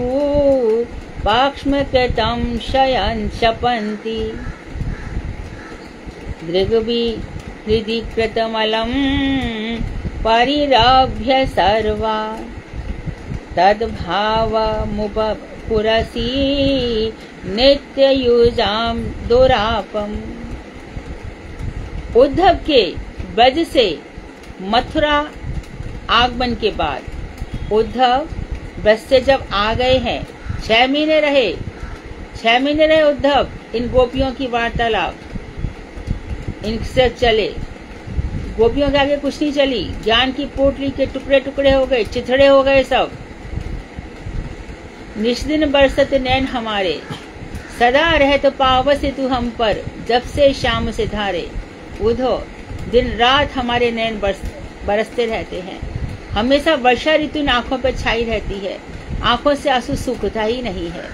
पाक्ष्मकृतं शयन् शपन्ति हृदि कृतमलं परिरभ्य सर्वा तद्भावमुपपुरसि नित्ययुजाम दुरापम। उद्धव के ब्रज से मथुरा आगमन के बाद, उद्धव ब्रज से जब आ गए हैं, 6 महीने रहे उद्धव इन गोपियों की वार्तालाप इनसे चले। गोपियों के आगे कुछ नहीं चली, ज्ञान की पोटली के टुकड़े टुकड़े हो गए, चिथड़े हो गए सब। निष्दिन बरसत नैन हमारे, सदा रहत पावस तू हम पर, जब से शाम से धारे। उधो दिन रात हमारे नैन बरसते रहते हैं, हमेशा वर्षा ऋतु आंखों पर छाई रहती है, आंखों से आंसू सूखता ही नहीं है।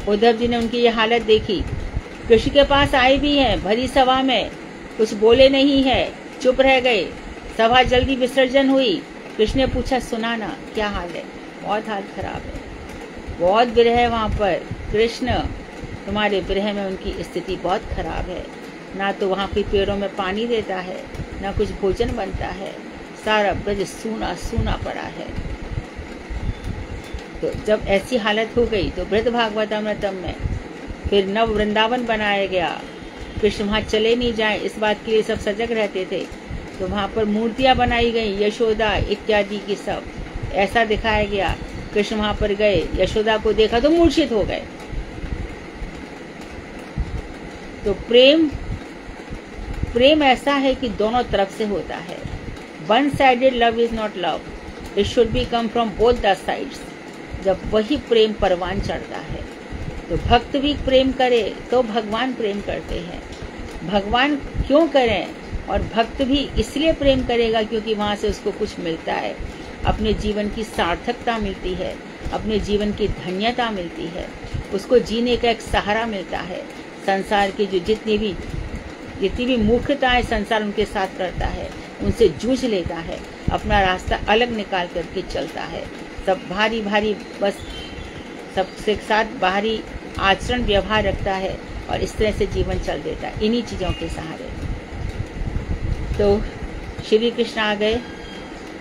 उद्धव जी ने उनकी ये हालत देखी, कृष्ण के पास आए भी हैं, भरी सभा में कुछ बोले नहीं है, चुप रह गए। सभा जल्दी विसर्जन हुई। कृष्ण ने पूछा, सुना ना, क्या हाल है? बहुत हाल खराब है, बहुत विरह है वहाँ पर। कृष्ण, तुम्हारे विरह में उनकी स्थिति बहुत खराब है, ना तो वहाँ के पेड़ों में पानी देता है, ना कुछ भोजन बनता है, सारा ब्रज सूना सूना पड़ा है। तो जब ऐसी हालत हो गई तो बृहद भागवतामृतम में फिर नव वृंदावन बनाया गया। कृष्ण वहाँ चले नहीं जाए, इस बात के लिए सब सजग रहते थे। तो वहाँ पर मूर्तियां बनाई गई, यशोदा इत्यादि की सब ऐसा दिखाया गया। कृष्ण वहाँ पर गए, यशोदा को देखा तो मूर्छित हो गए। तो प्रेम ऐसा है कि दोनों तरफ से होता है। One sided love is not love, it should be come from both the sides. जब वही प्रेम परवान चढ़ता है तो भक्त भी प्रेम करे तो भगवान प्रेम करते हैं। भगवान क्यों करें, और भक्त भी इसलिए प्रेम करेगा क्योंकि वहां से उसको कुछ मिलता है, अपने जीवन की सार्थकता मिलती है, अपने जीवन की धन्यता मिलती है, उसको जीने का एक सहारा मिलता है। संसार की जो जितनी भी मूर्खताएं संसार उनके साथ करता है, उनसे जूझ लेता है, अपना रास्ता अलग निकाल करके चलता है। सब भारी भारी बस सबसे साथ बाहरी आचरण व्यवहार रखता है और इस तरह से जीवन चल देता है इन्हीं चीजों के सहारे। तो श्री कृष्ण आ गए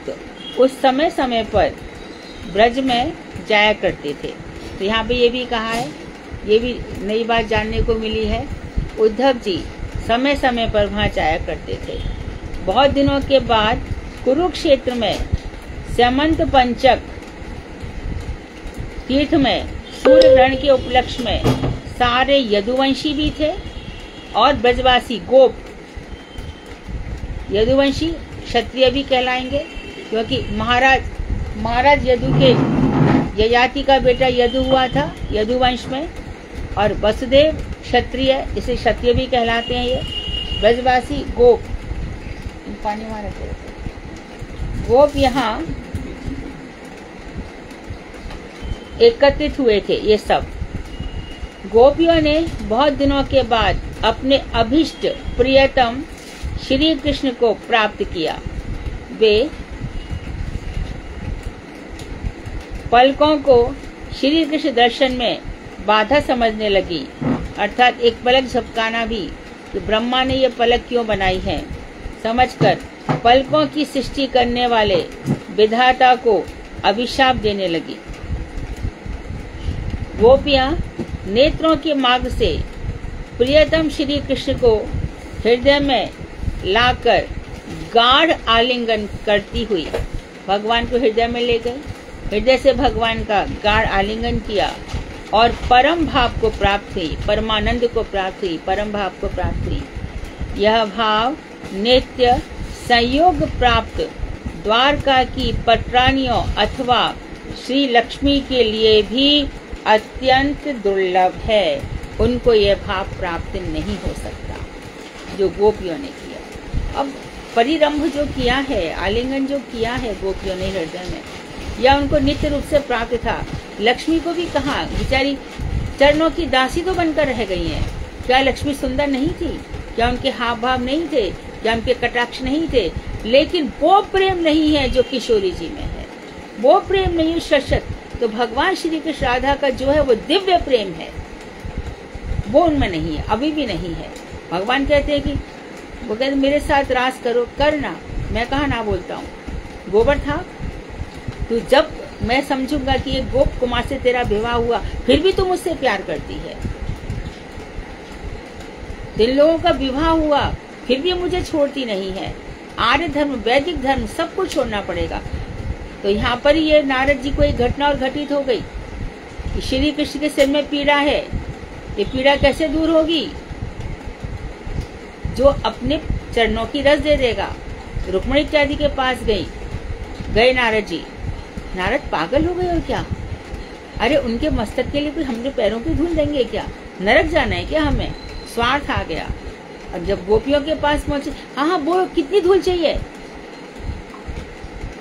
तो उस समय समय पर ब्रज में जाया करते थे। तो यहाँ पे ये भी कहा है, ये भी नई बात जानने को मिली है, उद्धव जी समय समय पर वहाँ जाया करते थे। बहुत दिनों के बाद कुरुक्षेत्र में स्यमंत पंचक तीर्थ में सूर्य ग्रहण के उपलक्ष्य में सारे यदुवंशी भी थे और ब्रजवासी गोप। यदुवंशी क्षत्रिय भी कहलाएंगे क्योंकि महाराज यदु के ययाति का बेटा यदु हुआ था यदुवंश में, और वसुदेव क्षत्रिय, इसे क्षत्रिय भी कहलाते हैं। ये ब्रजवासी गोप, पानी मारे गोप यहाँ एकत्रित हुए थे। ये सब गोपियों ने बहुत दिनों के बाद अपने अभिष्ट प्रियतम श्री कृष्ण को प्राप्त किया। वे पलकों को श्री कृष्ण दर्शन में बाधा समझने लगी, अर्थात एक पलक झपकाना भी कि ब्रह्मा ने ये पलक क्यों बनाई है समझकर पलकों की सृष्टि करने वाले विधाता को अभिशाप देने लगी। गोपियां नेत्रों के मार्ग से प्रियतम श्री कृष्ण को हृदय में लाकर गाढ़ आलिंगन करती हुई भगवान को हृदय में ले गए, हृदय से भगवान का गाढ़ आलिंगन किया और परम भाव को प्राप्त हुई, परमानंद को प्राप्त हुई, परम भाव को प्राप्त हुई। यह भाव नित्य संयोग प्राप्त द्वारका की पटरानियों अथवा श्री लक्ष्मी के लिए भी अत्यंत दुर्लभ है। उनको यह भाव प्राप्त नहीं हो सकता जो गोपियों ने किया। अब परिरंभ जो किया है, आलिंगन जो किया है गोपियों ने हृदय में, या उनको नित्य रूप से प्राप्त था। लक्ष्मी को भी कहा, बेचारी चरणों की दासी तो बनकर रह गई हैं। क्या लक्ष्मी सुंदर नहीं थी? क्या उनके हाव भाव नहीं थे? क्या उनके कटाक्ष नहीं थे? लेकिन वो प्रेम नहीं है जो किशोरी जी में है, वो प्रेम नहीं शशत। तो भगवान श्री कृष्ण राधा का जो है वो दिव्य प्रेम है, वो उनमें नहीं है, अभी भी नहीं है। भगवान कहते हैं कि वो कहते मेरे साथ रास करो, करना, मैं कहाँ ना बोलता हूँ। गोबर था तो जब मैं समझूंगा कि ये गोप कुमार से तेरा विवाह हुआ, फिर भी तू मुझसे प्यार करती है। जिन लोगों का विवाह हुआ फिर भी मुझे छोड़ती नहीं है। आर्य धर्म, वैदिक धर्म, सब कुछ छोड़ना पड़ेगा। तो यहाँ पर ये नारद जी को एक घटना और घटित हो गई। श्री कृष्ण के सिर में पीड़ा है, ये पीड़ा कैसे दूर होगी? जो अपने चरणों की रस दे देगा। रुक्मिणी इत्यादि के पास गए नारद जी। नारद पागल हो गए और क्या? अरे उनके मस्तक के लिए कोई हमने पैरों की धूल देंगे क्या? नरक जाना है क्या हमें? स्वार्थ आ गया। और जब गोपियों के पास पहुंचे, हाँ बोलो कितनी धूल चाहिए?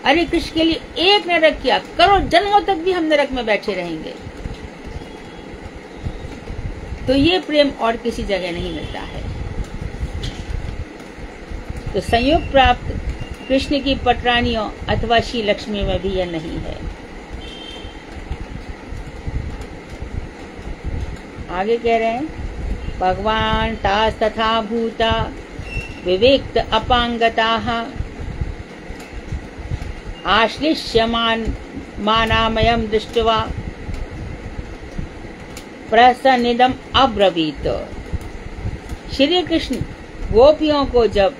अरे कृष्ण के लिए एक नरक किया, करोड़ जन्मों तक भी हम नरक में बैठे रहेंगे। तो ये प्रेम और किसी जगह नहीं मिलता है। तो संयोग प्राप्त कृष्ण की पटरानियों अथवा श्री लक्ष्मी में भी यह नहीं है। आगे कह रहे हैं, भगवान तास तथा भूता विविक्त अपांगताः आश्लिष्यमान मानामयम दृष्ट्वा प्रसन्निदम अब्रवीत। श्री कृष्ण गोपियों को जब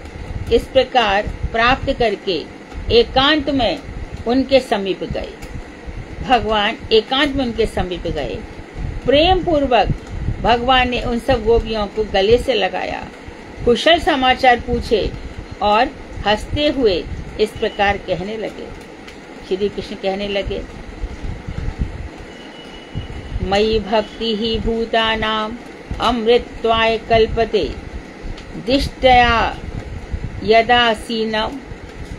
इस प्रकार प्राप्त करके एकांत में उनके समीप गए, भगवान एकांत में उनके समीप गए, प्रेम पूर्वक भगवान ने उन सब गोपियों को गले से लगाया, कुशल समाचार पूछे और हंसते हुए इस प्रकार कहने लगे। श्री कृष्ण कहने लगे, मयि भक्ति ही भूतानाम अमृतत्वाय कल्पते दिष्टया यदासीनम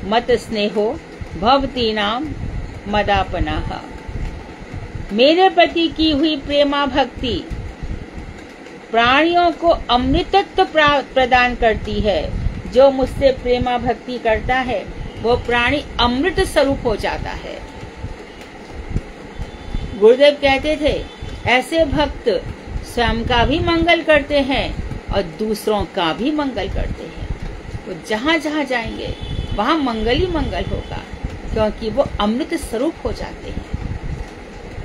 मत स्नेहो भवतीनाम मदापनाः। मेरे प्रति की हुई प्रेमा भक्ति प्राणियों को अमृतत्व प्रदान करती है। जो मुझसे प्रेमा भक्ति करता है वो प्राणी अमृत स्वरूप हो जाता है। गुरुदेव कहते थे, ऐसे भक्त स्वयं का भी मंगल करते हैं और दूसरों का भी मंगल करते हैं। वो जहाँ जहाँ जाएंगे वहाँ मंगल ही मंगल होगा, क्योंकि वो अमृत स्वरूप हो जाते हैं।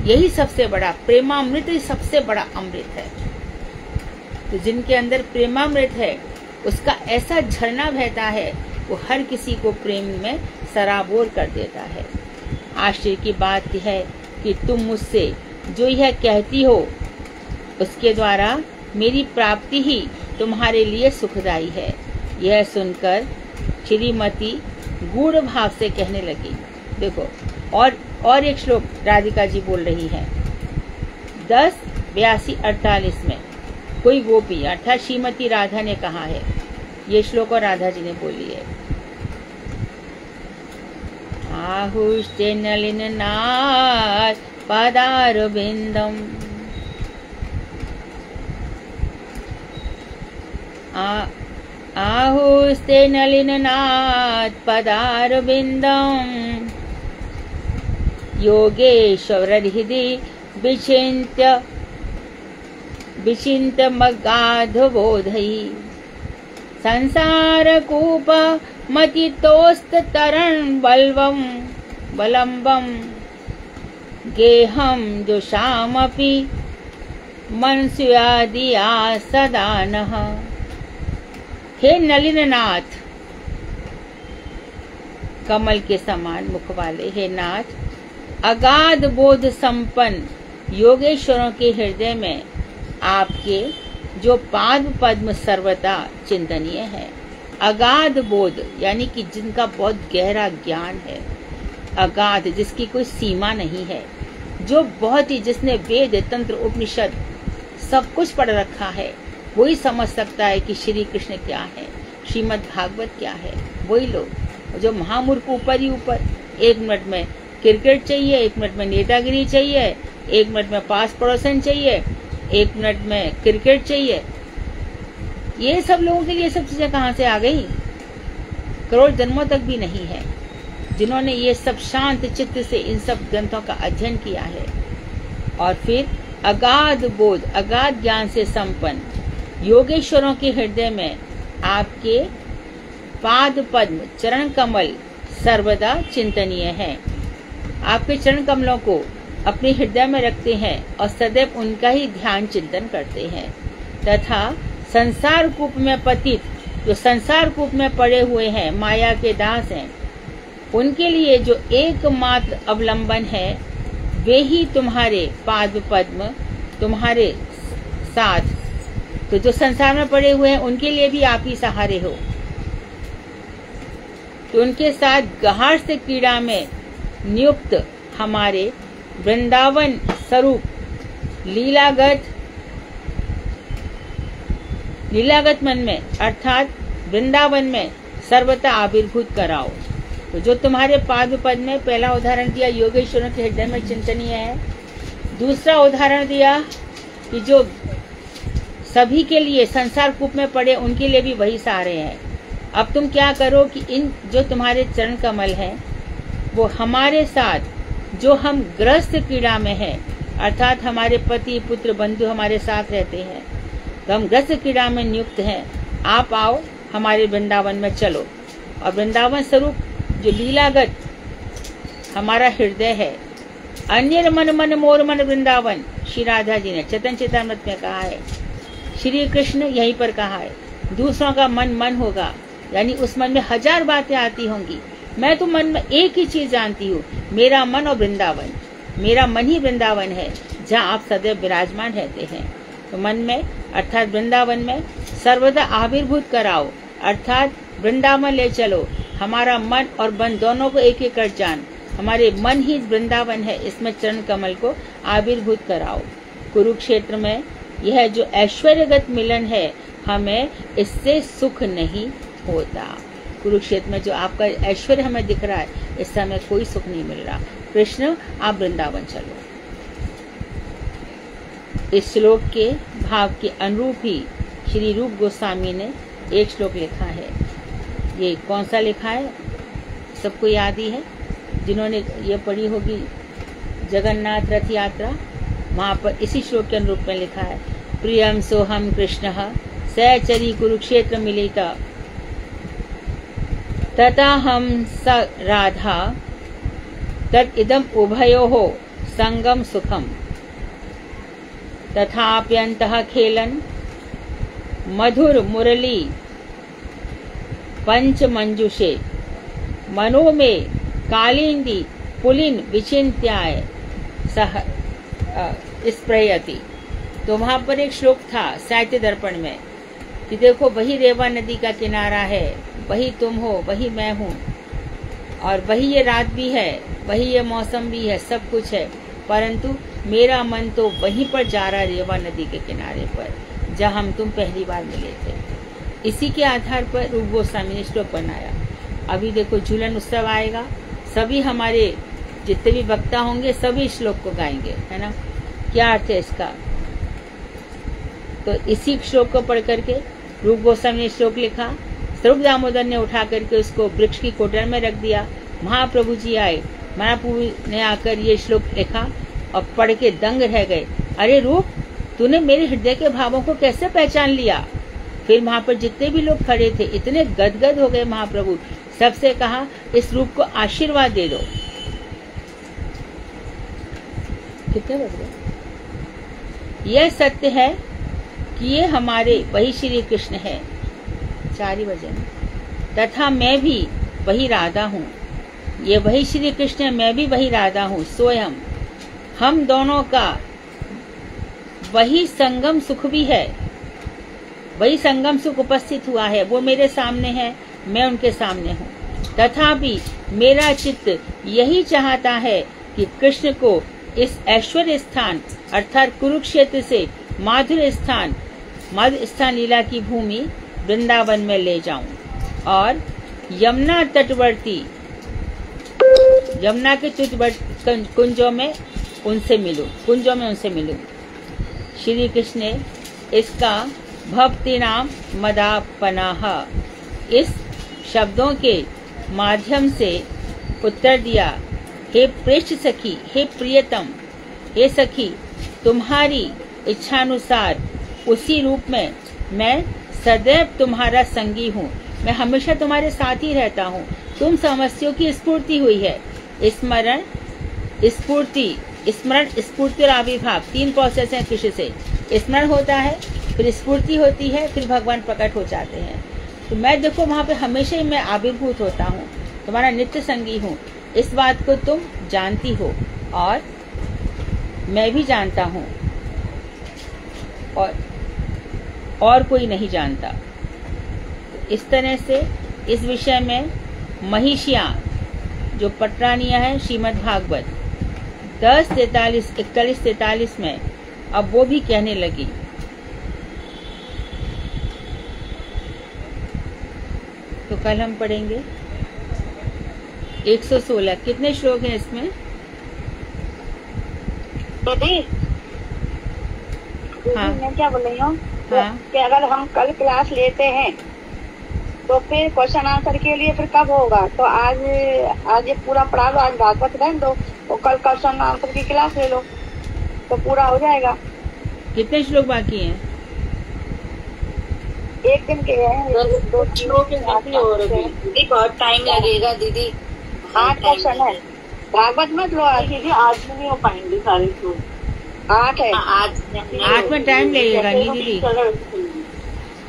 यही सबसे बड़ा प्रेमामृत, ही सबसे बड़ा अमृत है। तो जिनके अंदर प्रेमामृत है उसका ऐसा झरना बहता है, वो हर किसी को प्रेम में सराबोर कर देता है। आश्चर्य की बात यह है कि तुम मुझसे जो यह कहती हो उसके द्वारा मेरी प्राप्ति ही तुम्हारे लिए सुखदायी है। यह सुनकर श्रीमती गूढ़ भाव से कहने लगी। देखो और एक श्लोक राधिका जी बोल रही है 10:82-48 में। कोई गोपी अर्थात श्रीमती राधा ने कहा है, ये श्लोक और राधा जी ने बोली है। आहुष्टे नलिन नाथ पदारविंदम आहुस्ते नलिननाथ पदारविंदम योगेश्वर हृदि विचिन्त्य मगाधबोधयि संसार कूप मतितोस्त तरण बलम्बम गेहम जुषामपि मनस्यादिया सदा नः। हे नलिननाथ, कमल के समान मुख वाले हे नाथ, अगाध बोध संपन्न योगेश्वरों के हृदय में आपके जो पाद पद्म सर्वदा चिंतनीय है। अगाध बोध यानी कि जिनका बहुत गहरा ज्ञान है, अगाध जिसकी कोई सीमा नहीं है, जो बहुत ही जिसने वेद तंत्र उपनिषद सब कुछ पढ़ रखा है, वही समझ सकता है कि श्री कृष्ण क्या है, श्रीमद् भागवत क्या है। वही लोग जो महामूर्ख ऊपर ही ऊपर, 1 मिनट में क्रिकेट चाहिए, 1 मिनट में नेतागिरी चाहिए, 1 मिनट में पास पड़ोसन चाहिए, 1 मिनट में क्रिकेट चाहिए। ये सब लोगों के लिए सब चीजें कहाँ से आ गई? करोड़ जन्मों तक भी नहीं है। जिन्होंने ये सब शांत चित्त से इन सब ग्रंथों का अध्ययन किया है और फिर अगाध बोध अगाध ज्ञान से संपन्न योगेश्वरों के हृदय में आपके पाद पद्म चरण कमल सर्वदा चिंतनीय है। आपके चरण कमलों को अपने हृदय में रखते हैं और सदैव उनका ही ध्यान चिंतन करते हैं तथा संसार कूप में पतित, जो संसार कूप में पड़े हुए हैं, माया के दास हैं, उनके लिए जो एकमात्र अवलंबन है वे ही तुम्हारे पाद पद्म तुम्हारे साथ तो जो संसार में पड़े हुए हैं उनके लिए भी आप ही सहारे हो। तो उनके साथ गार्हस्थ्य क्रीड़ा में नियुक्त हमारे वृंदावन स्वरूप लीलागत मन में अर्थात वृंदावन में सर्वथा आविर्भूत कराओ। तो जो तुम्हारे पाद पद में पहला उदाहरण दिया योगेश्वरों के हृदय में चिंतनीय है। दूसरा उदाहरण दिया कि जो सभी के लिए संसार कूप में पड़े उनके लिए भी वही सहारे हैं। अब तुम क्या करो कि इन जो तुम्हारे चरण कमल हैं वो हमारे साथ जो हम ग्रस्त क्रीड़ा में हैं अर्थात हमारे पति पुत्र बंधु हमारे साथ रहते हैं तो हम ग्रस्त क्रीड़ा में नियुक्त हैं। आप आओ हमारे वृंदावन में चलो। और वृंदावन स्वरूप जो लीलागत हमारा हृदय है। अन्य मन मन मोर मन वृंदावन श्री राधा जी ने चेतन चेतामृत में कहा है। श्री कृष्ण यहीं पर कहा है दूसरों का मन मन होगा यानी उस मन में हजार बातें आती होंगी। मैं तो मन में एक ही चीज जानती हूँ, मेरा मन और वृंदावन। मेरा मन ही वृंदावन है जहाँ आप सदैव विराजमान रहते हैं। तो मन में अर्थात वृंदावन में सर्वदा आविर्भूत कराओ अर्थात वृंदावन ले चलो। हमारा मन और मन दोनों को एक एक कर जान। हमारे मन ही वृंदावन है, इसमें चरण कमल को आविर्भूत कराओ। कुरुक्षेत्र में यह जो ऐश्वर्यगत मिलन है हमें इससे सुख नहीं होता। कुरुक्षेत्र में जो आपका ऐश्वर्य हमें दिख रहा है इससे हमें कोई सुख नहीं मिल रहा। कृष्ण आप वृंदावन चलो। इस श्लोक के भाव के अनुरूप ही श्री रूप गोस्वामी ने एक श्लोक लिखा है। ये कौन सा लिखा है सबको याद ही है, जिन्होंने ये पढ़ी होगी जगन्नाथ रथ यात्रा, वहां पर इसी श्लोक के अनुरूप में लिखा है प्रियम सोहम कृष्ण सहचरी कुरुक्षेत्र मिलिता तथा हम स राधा तद इदम उभयोः संगम सुखम तथाप्यन्तः खेलन मधुर मुरली पंच मंजुषे मनो में कालिंदी पुलिन विचिन्त्याय सह स्प्रयति। तो वहां पर एक श्लोक था साहित्य दर्पण में कि देखो वही रेवा नदी का किनारा है, वही तुम हो, वही मैं हूँ और वही ये रात भी है, वही ये मौसम भी है, सब कुछ है, परंतु मेरा मन तो वहीं पर जा रहा है रेवा नदी के किनारे पर जहाँ हम तुम पहली बार मिले थे। इसी के आधार पर रूप गोस्वामी ने श्लोक बनाया। अभी देखो झूलन उत्सव आएगा, सभी हमारे जितने भी वक्ता होंगे सभी श्लोक को गाएंगे, है ना। क्या अर्थ है इसका? तो इसी श्लोक को पढ़ करके रूप गोस्वामी ने श्लोक लिखा। स्वरूप दामोदर ने उठा करके उसको वृक्ष की कोटर में रख दिया। महाप्रभु जी आए, महाप्रभु ने आकर ये श्लोक लिखा और पढ़ के दंग रह गए। अरे रूप, तूने मेरे हृदय के भावों को कैसे पहचान लिया? फिर वहां पर जितने भी लोग खड़े थे इतने गदगद हो गए। महाप्रभु सबसे कहा इस रूप को आशीर्वाद दे दो। कितने बज गए? यह सत्य है कि ये हमारे वही श्री कृष्ण है, 4 ही बजे, तथा मैं भी वही राधा हूँ। ये वही श्री कृष्ण है, मैं भी वही राधा हूँ। स्वयं हम दोनों का वही संगम सुख भी है, वही संगम सुख उपस्थित हुआ है। वो मेरे सामने है, मैं उनके सामने हूँ। तथापि मेरा चित्त यही चाहता है कि कृष्ण को इस ऐश्वर्य स्थान अर्थात कुरुक्षेत्र से माधुर्य स्थान लीला की भूमि वृंदावन में ले जाऊं और यमुना के तटवर्ती कुंजों में उनसे मिलूं। श्री कृष्ण ने इसका भक्ति नाम मदापनाह इस शब्दों के माध्यम से उत्तर दिया। हे प्रेष्ठ सखी, हे प्रियतम, हे सखी, तुम्हारी इच्छानुसार उसी रूप में मैं सदैव तुम्हारा संगी हूँ। मैं हमेशा तुम्हारे साथ ही रहता हूँ। तुम समस्यों की स्फूर्ति हुई है। स्मरण, स्फूर्ति और आविर्भाव 3 प्रोसेस हैं कृष्ण से। स्मरण होता है, फिर स्फूर्ति होती है, फिर भगवान प्रकट हो जाते हैं। तो मैं देखो वहां पे हमेशा ही मैं आविर्भूत होता हूँ, तुम्हारा नित्य संगी हूँ। इस बात को तुम जानती हो और मैं भी जानता हूँ। और और कोई नहीं जानता। इस तरह से इस विषय में महिषियां जो पटरानियां हैं श्रीमद् भागवत 10:43 में अब वो भी कहने लगी। तो कल हम पढ़ेंगे 116। कितने श्लोक हैं इसमें? दीदी हाँ। मैं क्या बोल रही हूँ हाँ। कि अगर हम कल क्लास लेते हैं तो फिर क्वेश्चन आंसर के लिए फिर कब होगा? तो आज ये पूरा पढ़ा लो, आज भागवत रहने दो, तो कल क्वेश्चन आंसर की क्लास ले लो तो पूरा हो जाएगा। कितने श्लोक बाकी हैं? एक दिन के हैं, 2 श्लोक और दीदी बहुत टाइम लगेगा दीदी। 8 क्वेश्चन है, भागवत मत लो दीदी, आज में नहीं हो पाएंगे सारे श्लोक। 8 है आज 8 में टाइम लगेगा नहीं दीदी।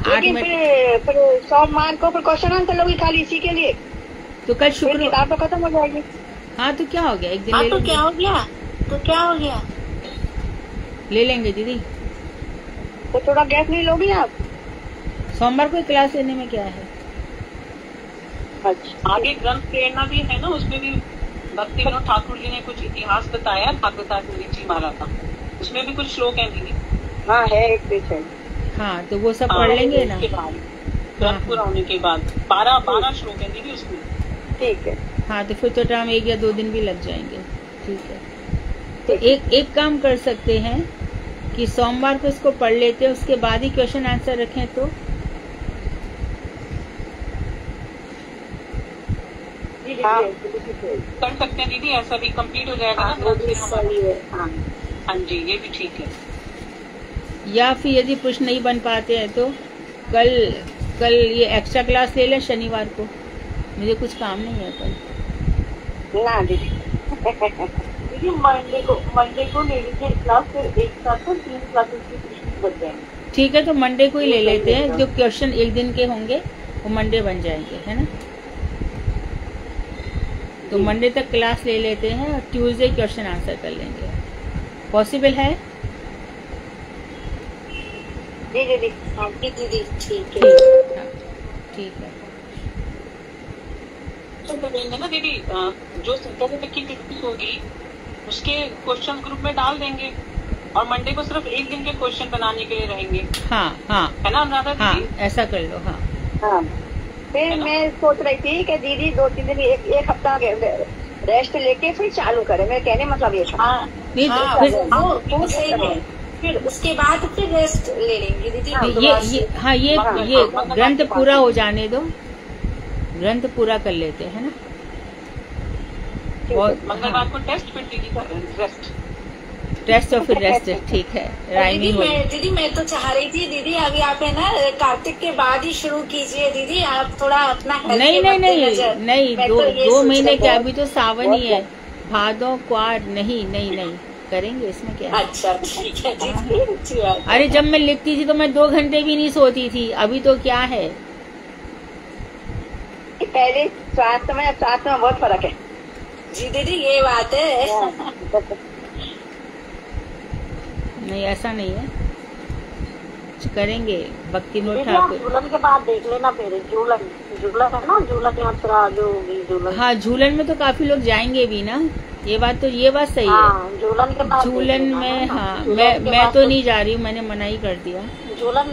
8 में फिर सोमवार को फिर क्वेश्चन आंसर लोगी खाली इसी के लिए, तो कल फिर शुक्र। किताब तो खत्म हो जाएगी। हाँ तो क्या हो गया, एक दिन हाँ ले तो लेंगे। क्या हो गया, तो क्या हो गया, ले लेंगे दीदी। तो थोड़ा गैप नहीं लोगी आप? सोमवार को क्लास लेने में क्या है? अच्छा, आगे ग्रंथ प्रेरणा भी है ना, उसमें भी भक्ति विनोद ठाकुर जी ने कुछ इतिहास बताया भागवताचार्य जी महाराज का, उसमें भी कुछ श्लोक हैं दीदी। हाँ है एक पेज है। हाँ तो वो सब पढ़ लेंगे ना। उसके बाद ग्रंथ पूरा होने के बाद 12 श्लोक हैं दीदी उसमें। ठीक है। हाँ तो फिर तो टाइम 1 या 2 दिन भी लग जाएंगे। ठीक है, तो एक काम कर सकते हैं कि सोमवार को इसको पढ़ लेते हैं, उसके बाद ही क्वेश्चन आंसर रखें तो हाँ कर सकते हैं दीदी, ऐसा भी कंप्लीट हो जाएगा ना। वो भी सही है। हाँ जी, ये भी ठीक है। या फिर यदि कुछ नहीं बन पाते हैं तो कल ये एक्स्ट्रा क्लास ले लें शनिवार को। मुझे कुछ काम नहीं है कल। ना दीदी दीदी मंडे को ले लीजिए क्लास, फिर एक साथ 3 क्लासेस की प्रश्न बच जाएंगे। ठीक है, तो मंडे को ही ले लेते हैं। जो क्वेश्चन एक दिन के होंगे वो मंडे बन जाएंगे, है ना। तो मंडे तक क्लास ले लेते हैं और ट्यूसडे क्वेश्चन आंसर कर लेंगे। पॉसिबल है? जी दीदी। हाँ दीदी ठीक है। हाँ, ठीक है। तो करेंगे ना दीदी, जो सर्टिफिकेट की टिकट होगी उसके क्वेश्चन ग्रुप में डाल देंगे और मंडे को सिर्फ एक दिन के क्वेश्चन बनाने के लिए रहेंगे। हाँ हाँ है ना अनुराधा हाँ, दीदी? ऐसा कर लो। हाँ हाँ फिर मैं सोच रही थी कि दीदी 2-3 दिन एक हफ्ता रेस्ट लेके फिर चालू करें। मेरे कहने मतलब ये था। नहीं हाँ, फिर वो सही है। फिर उसके बाद फिर रेस्ट ले लेंगे दीदी। ये ग्रंथ पूरा हो जाने दो, ग्रंथ पूरा कर लेते हैं ना। और मंगलवार को टेस्ट, फिर दीदी का रेस्ट। टेस्ट और फिर रेस्ट। ठीक है, राइमिंग हो गई। दीदी मैं तो चाह रही थी दीदी अभी आप है ना कार्तिक के बाद ही शुरू कीजिए दीदी, आप थोड़ा अपना health नहीं के नहीं मद्देनजर। नहीं नहीं, मैं दो तो ये दो सोच महीने रही क्या, हूँ। अभी तो सावन ही है। भादों क्वार नहीं नहीं नहीं करेंगे, इसमें क्या है। अच्छा ठीक है दीदी, अच्छी बात। अरे जब मैं लिखती थी तो मैं 2 घंटे भी नहीं सोती थी, अभी तो क्या है। पहले स्वास्थ्य में बहुत फर्क है। जी दीदी ये बात है। नहीं ऐसा नहीं है, करेंगे भक्ति विनोद दीदी आप ठाकुर। झूलन के बाद देख लेना, फिर झूलन है ना, झूलन यात्रा जो होगी झूलन। हाँ झूलन में तो काफी लोग जाएंगे भी ना, ये बात सही है। हाँ झूलन के बाद झूलन देख लेना, में है ना? हाँ झूलन मैं के मैं बाद तो नहीं जा रही हूँ, मैंने मना ही कर दिया। झूलन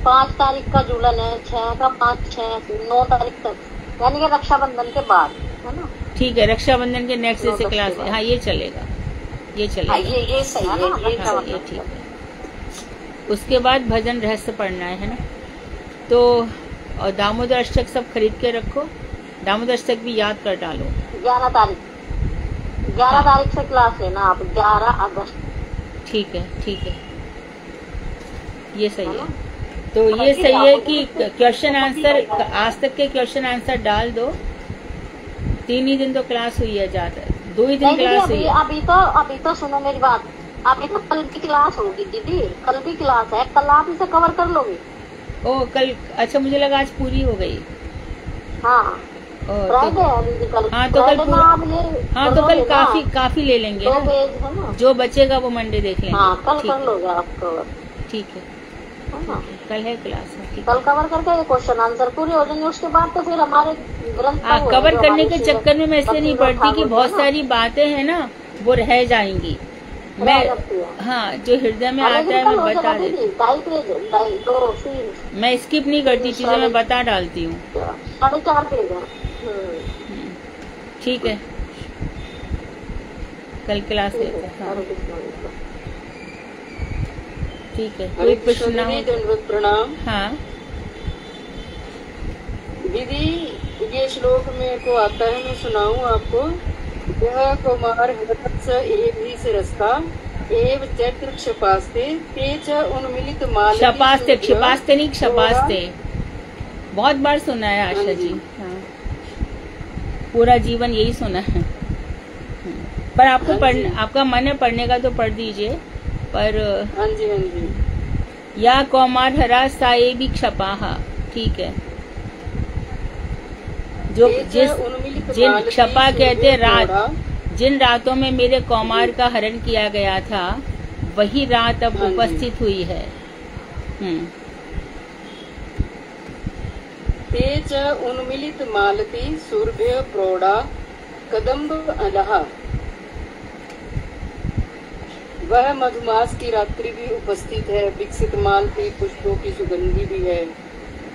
5 तारीख का झूलन है, 6 का 5, 6, 9 तारीख तक, यानी कि रक्षाबंधन के बाद, है ना। ठीक है, रक्षाबंधन के नेक्स्ट नौ से दस क्लास। के बाद। हाँ ये चलेगा, ये हाँ, चलेगा। ये सही है, ये हाँ, तो ये ठीक है। उसके बाद भजन रहस्य पढ़ना है ना। तो और दामोदर अष्टक सब खरीद के रखो, दामोदर अष्टक भी याद कर डालो। 11 तारीख से क्लास लेना आप, 11 अगस्त। ठीक है ठीक है, ये सही है है। ना? तो ये बाकी सही है आपको कि तो क्वेश्चन आंसर आज तक के क्वेश्चन आंसर डाल दो। 3 ही दिन तो क्लास हुई है, ज्यादा 2 ही दिन नहीं क्लास दीदी, हुई है। अभी तो सुनो मेरी बात। अभी तो कल भी क्लास होगी दीदी, कल भी क्लास है, कल आप इसे कवर कर लोगे। ओ कल, अच्छा मुझे लगा आज पूरी हो गई। हाँ ओ, फ्राइडे है दीदी कल। हाँ तो कल फ्राइडे में पूरा, आप ये हाँ कर तो कल लोगे ना, काफी ले लेंगे 2 ना। पेज है ना। जो बचेगा वो मंडे देख लेंगे। हाँ कल ठीक कर है, लोगे आप कवर। ठीक है। हाँ, कल है क्लास आपकी। कल कवर करके ये क्वेश्चन आंसर पूरे हो जाएंगे, उसके बाद तो फिर हमारे ग्रंथ का वो है, कवर जो करने हमारी के श्रीमद् चक्कर में मैं इसलिए नहीं भक्ति पढ़ती कि ठाकुर बहुत है ना, सारी बातें हैं ना वो रह जाएंगी। रह मैं जाती है। हाँ, जो हृदय में हाँ, आता लेकिन है कल मैं हो बता जाएगा देती दीदी, 2.5 पेज 2 3 मैं स्किप नहीं करती, चीजें मैं बता डालती हूँ। 4.5 पेज है। ठीक है, कल क्लास लेते हैं। हाँ, हरे कृष्ण। ठीक है, हरे कोई कृष्ण पूछना दीदी, हो? दंडवत प्रणाम। हाँ, दीदी ये श्लोक मेरे को आता है, मैं सुनाऊं आपको। यह कौमार हरवत्स एव ही सिरस्ता एव चैत्र क्षपास्ते ते च उन्मिलित मालती क्षपास्ते, सूर्य क्षपास्ते नहीं क्षपास्ते, बहुत बार सुना है आशा हाँ जी। जी। हाँ, पूरा जीवन यही सुना है। पर आपको हाँ पढ़, जी। आपका मन है पढ़ने का तो पढ़ दीजिए। पर हाँ जी, हाँ जी। या कौमार हरा साए भी क्षपाहा, ठीक है। जो ते च जिस उन्मिलित जिन मालती क्षपा कहते सूर्य रात, प्रौढ़ा। जिन रातों में मेरे कौमार का हरण किया गया था वही रात अब हाँ जी। उपस्थित हुई है। ते च उन्मिलित मालती सूर्य प्रौढ़ा कदम्ब अलहा। वह मधुमास की रात्रि भी उपस्थित है, विकसित मालती पुष्पों की सुगंधी भी है।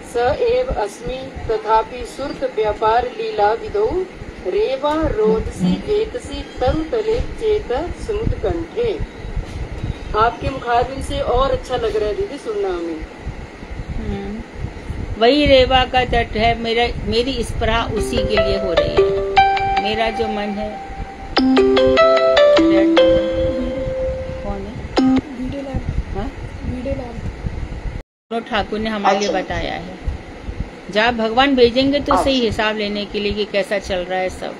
स एव अस्मि तथापि सुरत व्यापार लीला विधौ रेवा रोदसी वेतसी तरु तले चेत समुद्र कंठे। आपके मुखारबिन से और अच्छा लग रहा है दीदी सुनना हमें। वही रेवा का तट है। मेरी स्पृहा उसी के लिए हो रही है। मेरा जो मन है, कौन है? हाँ? तो ठाकुर ने हमारे लिए बताया है। जहाँ भगवान भेजेंगे तो सही हिसाब लेने के लिए कि कैसा चल रहा है सब।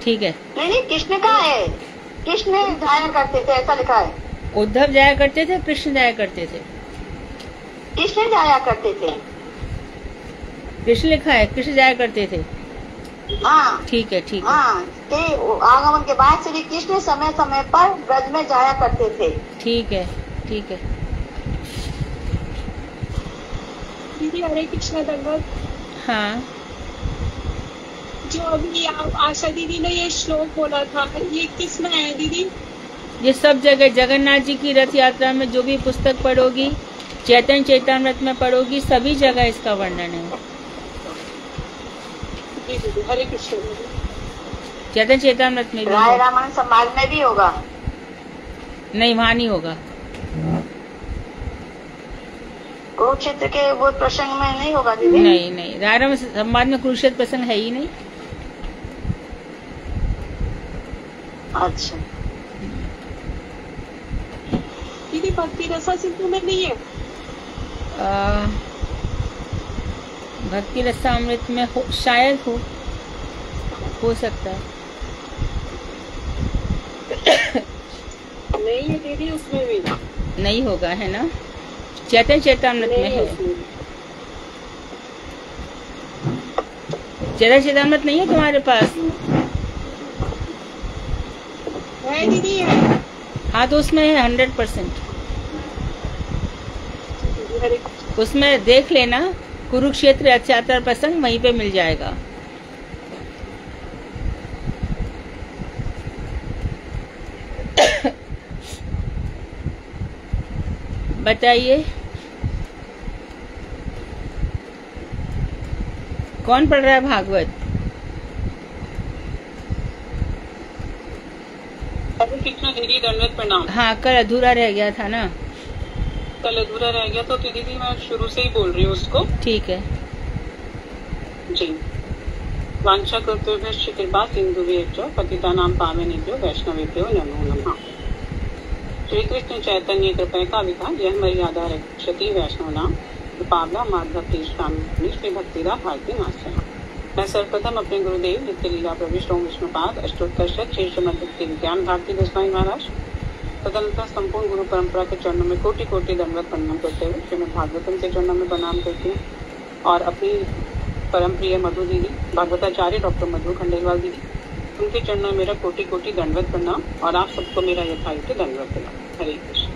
ठीक है। नहीं, कृष्ण का है, कृष्ण जाया करते थे ऐसा लिखा है। उद्धव जाया करते थे, कृष्ण जाया करते थे। कृष्ण जाया करते थे। कृष्ण लिखा है, कृष्ण जाया करते थे। हाँ ठीक है, ठीक है। हाँ, ते आगमन के बाद श्री कृष्ण समय समय पर ब्रज में जाया करते थे। ठीक है, ठीक है। दीदी हरे कृष्ण दंडवत। हाँ, जो अभी आशा दीदी ने ये श्लोक बोला था, ये किस में है दीदी? ये सब जगह जगन्नाथ जी की रथ यात्रा में जो भी पुस्तक पढ़ोगी, चैतन्य चैतन्यमृत में पढ़ोगी, सभी जगह इसका वर्णन है। जी दीदी हरे कृष्ण। चैतन्य चैतन्यमृत में भी राय है। रामायण समाज में भी होगा। नहीं, वहाँ नहीं होगा। कुरुक्षेत्र के वो प्रसंग में नहीं होगा दीदी? नहीं, नहीं, रायराम संवाद में कुरुक्षेत्र प्रसंग है ही नहीं। अच्छा, दीदी भक्ति रसा सिंधु में नहीं है? भक्ति रसामृत में शायद हो सकता है। नहीं है दीदी उसमें भी नहीं होगा, है ना? चैतन्य चैतन्यमृत में है। चैतन्य चैतन्यमृत नहीं है तुम्हारे पास? है दीदी है। हाँ, तो उसमें है 100%। उसमें देख लेना, कुरुक्षेत्र अत्याचार प्रसंग वहीं पे मिल जाएगा। बताइए, कौन पढ़ रहा है भागवत? हरे कृष्ण दीदी दंडवत प्रणाम। हाँ, कल अधूरा रह गया था ना। कल अधूरा रह गया तो दीदी मैं शुरू से ही बोल रही हूँ उसको। ठीक है। जी। वांछा कर्तव्य कृपा सिंधुभ्यो पतितानां पावनेभ्यो वैष्णवेभ्यो नमो नमः। श्री कृष्ण चैतन्य कृपया का विधान यह मर्यादा रक्षति वैष्णवनाम कृपावला माधव तीर्थामी श्री भक्तिदा भारती मास्या। मैं सर्वप्रथम अपने गुरुदेव नित्य लीला प्रविष्ट ओम विष्णुपाद अष्टोत्तर श्रीमद भक्ति विज्ञान भारती गोस्वामी महाराज तदनंतर संपूर्ण गुरु परंपरा के चरणों में कोटि कोटि दंडवत प्रणाम करते हुए श्रीमद भागवतम के चरणों में प्रणाम करती हूँ और अपनी परम प्रिय मधु दीदी भागवताचार्य डॉक्टर मधु खंडेलवाल दीदी, उनके चरणों में मेरा कोटि कोटि दंडवत प्रणाम और आप सबको मेरा यथायुक्त दंडवत प्रणाम। हरे कृष्ण।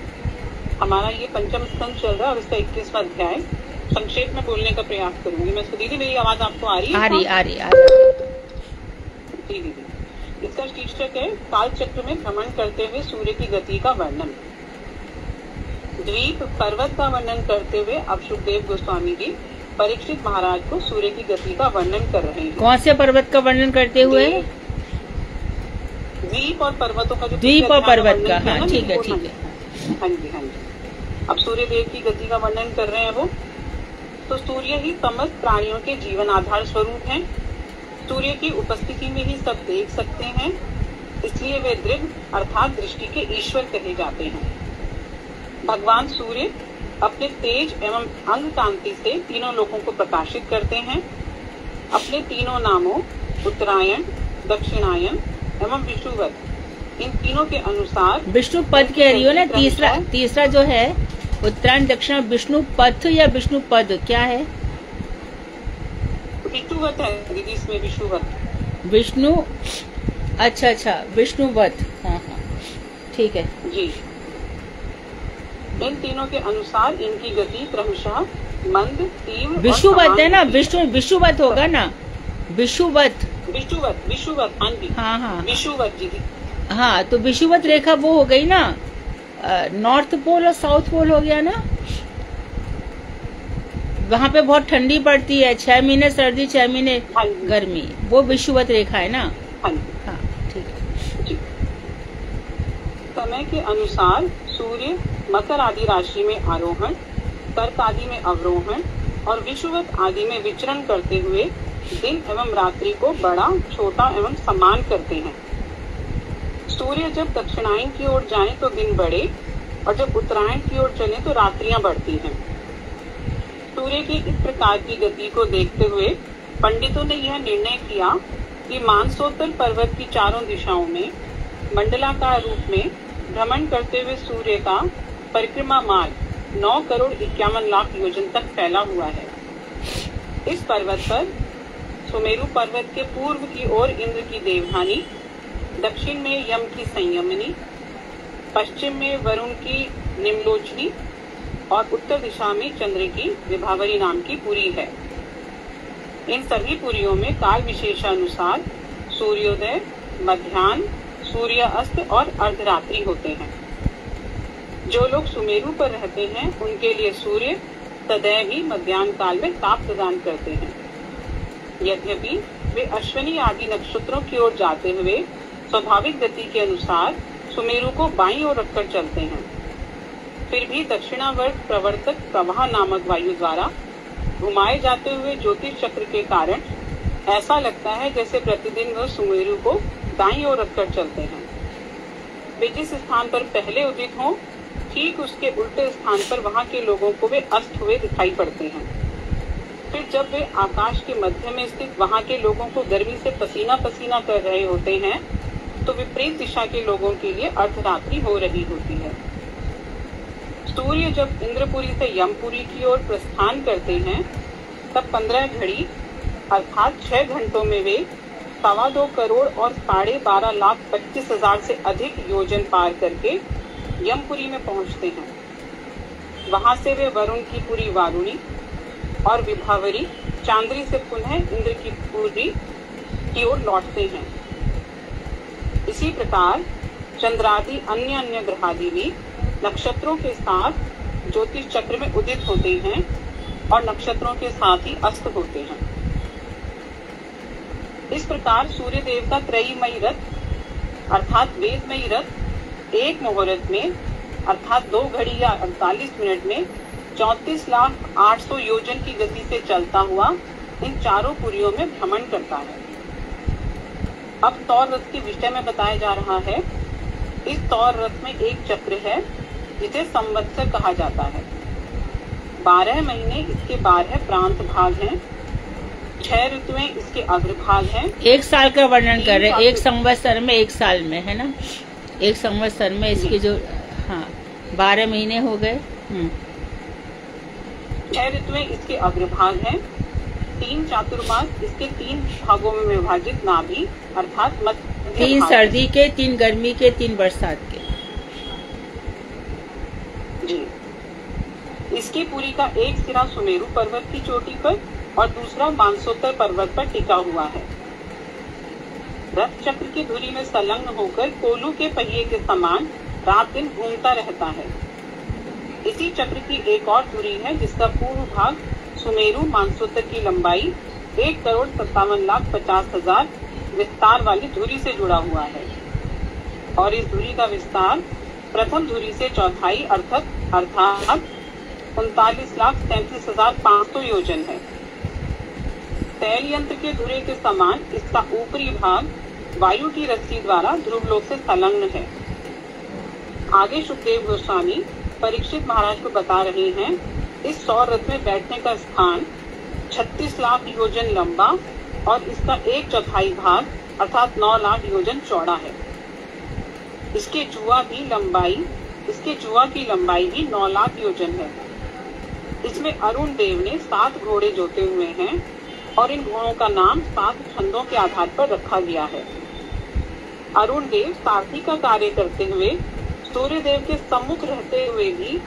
हमारा ये पंचम स्कंद चल रहा है और इसका 21वां अध्याय संक्षेप में बोलने का प्रयास करूंगी मैं इसको। दीदी मेरी आवाज आपको आ रही है? आ रही। जी दीदी, इसका शीर्षक है काल चक्र में भ्रमण करते हुए सूर्य की गति का वर्णन। द्वीप पर्वत का वर्णन करते हुए अब सुखदेव गोस्वामी जी परीक्षित महाराज को सूर्य की गति का वर्णन कर रहे हैं। कौन से पर्वत का वर्णन करते हुए? द्वीप और पर्वतों का जो द्वीप और पर्वत का, हाँ ठीक है। हाँ जी। अब सूर्य देव की गति का वर्णन कर रहे हैं वो। तो सूर्य ही समस्त प्राणियों के जीवन आधार स्वरूप हैं। सूर्य की उपस्थिति में ही सब देख सकते हैं, इसलिए वे दृढ़ अर्थात दृष्टि के ईश्वर कहे जाते हैं। भगवान सूर्य अपने तेज एवं अंग कांति से तीनों लोकों को प्रकाशित करते हैं। अपने तीनों नामों उत्तरायण, दक्षिणायन एवं विषुवत, इन तीनों के अनुसार विष्णु पद कह रही हो ना? तीसरा जो है उत्तरायण दक्षिण, विष्णु पथ या विष्णु पद क्या है? विष्णुवत है दीदी, इसमें विष्णुवत। विष्णु, अच्छा विष्णुवत, हाँ ठीक है जी। इन तीनों के अनुसार इनकी गति क्रमशः मंद, तीव्र, विषुवत है ना? विषुवत होगा ना? विषुवत, हाँ जी, हाँ विषुवत जी। हाँ, तो विषुवत रेखा वो हो गई ना, नॉर्थ पोल और साउथ पोल हो गया ना? वहाँ पे बहुत ठंडी पड़ती है, 6 महीने सर्दी 6 महीने गर्मी, वो विषुवत रेखा है ना? हाँ ठीक है जी। समय के अनुसार सूर्य मकर आदि राशि में आरोहण, कर्क आदि में अवरोहण और विषुवत आदि में विचरण करते हुए दिन एवं रात्रि को बड़ा, छोटा एवं समान करते हैं। सूर्य जब दक्षिणायन की ओर जाएं तो दिन बढ़े और जब उत्तरायण की ओर चले तो रात्रियां बढ़ती हैं। सूर्य की इस प्रकार की गति को देखते हुए पंडितों ने यह निर्णय किया कि मानसोत्तर पर्वत की चारों दिशाओं में मंडलाकार रूप में भ्रमण करते हुए सूर्य का परिक्रमा मार्ग 9,51,00,000 योजन तक फैला हुआ है। इस पर्वत पर सुमेरु पर्वत के पूर्व की ओर इंद्र की देवधानी, दक्षिण में यम की संयमनी, पश्चिम में वरुण की निम्लोचनी और उत्तर दिशा में चंद्र की विभावरी नाम की पुरी है। इन सभी पुरियों में काल विशेषानुसार सूर्योदय, मध्याह्न, सूर्यास्त और अर्धरात्रि होते हैं। जो लोग सुमेरु पर रहते हैं उनके लिए सूर्य सदैव ही मध्याह्न काल में ताप प्रदान करते हैं। यद्यपि वे अश्विनी आदि नक्षत्रों की ओर जाते हुए स्वाभाविक गति के अनुसार सुमेरु को बाईं ओर रखकर चलते हैं, फिर भी दक्षिणावर्त प्रवर्तक प्रवाह नामक वायु द्वारा घुमाए जाते हुए ज्योतिष चक्र के कारण ऐसा लगता है जैसे प्रतिदिन वह सुमेरु को दाईं ओर रखकर चलते हैं। वे जिस स्थान पर पहले उदित हों, ठीक उसके उल्टे स्थान पर वहां के लोगों को वे अस्त हुए दिखाई पड़ते हैं। फिर जब वे आकाश के मध्य में स्थित वहां के लोगों को गर्मी से पसीना पसीना कर रहे होते हैं, तो विपरीत दिशा के लोगों के लिए अर्धरात्रि हो रही होती है। सूर्य जब इंद्रपुरी से यमपुरी की ओर प्रस्थान करते हैं, तब 15 घड़ी अर्थात 6 घंटों में वे 2.25 करोड़ और 12,25,000 से अधिक योजन पार करके यमपुरी में पहुंचते हैं। वहां से वे वरुण की पुरी वारुणी और विभावरी चांद्री से पुनः इंद्र की पुरी की ओर लौटते हैं। इसी प्रकार चंद्रादि अन्य ग्रहादि भी नक्षत्रों के साथ ज्योतिष चक्र में उदित होते हैं और नक्षत्रों के साथ ही अस्त होते हैं। इस प्रकार सूर्य देव का त्रयीमयी रथ अर्थात वेदमयी रथ एक मुहूर्त में अर्थात 2 घड़ी या 48 मिनट में 34,08,000 योजन की गति से चलता हुआ इन चारों पुरियों में भ्रमण करता है। अब तौर रथ के विषय में बताया जा रहा है। इस तौर रथ में एक चक्र है जिसे संवत्सर कहा जाता है। 12 महीने इसके 12 प्रांत भाग हैं। 6 ऋतुएं इसके अग्रभाग हैं। एक साल का वर्णन कर रहे हैं, एक संवत्सर में, एक साल में, है ना? एक संवत्सर में इसके जो 12 महीने हो गए। 6 ऋतुएं इसके अग्रभाग हैं। 3 चातुर्मास इसके 3 भागों में विभाजित नाभि अर्थात मध्य 3 सर्दी के, 3 गर्मी के, 3 बरसात के। जी इसकी पुरी का एक सिरा सुमेरु पर्वत की चोटी पर और दूसरा मानसोत्तर पर्वत पर टिका हुआ है। रथ चक्र की धुरी में संलग्न होकर कोलू के पहिए के समान रात दिन घूमता रहता है। इसी चक्र की एक और धुरी है जिसका पूर्व भाग सुमेरु मानसोत्तर की लंबाई 1,57,50,000 विस्तार वाली धुरी से जुड़ा हुआ है और इस धुरी का विस्तार प्रथम धुरी से चौथाई अर्थात 39,33,500 योजन है। तैल यंत्र के धुरे के समान इसका ऊपरी भाग वायु की रस्सी द्वारा ध्रुवलोक से संलग्न है। आगे सुखदेव गोस्वामी परीक्षित महाराज को बता रहे हैं, इस सौर रथ में बैठने का स्थान 36 लाख योजन लंबा और इसका 1/4 भाग अर्थात 9 लाख योजन चौड़ा है। इसके जुआ की लंबाई भी 9 लाख योजन है। इसमें अरुण देव ने 7 घोड़े जोते हुए हैं और इन घोड़ों का नाम 7 छंदों के आधार पर रखा गया है। अरुण देव सारथी का कार्य करते हुए सूर्य देव के सम्मुख रहते हुए भी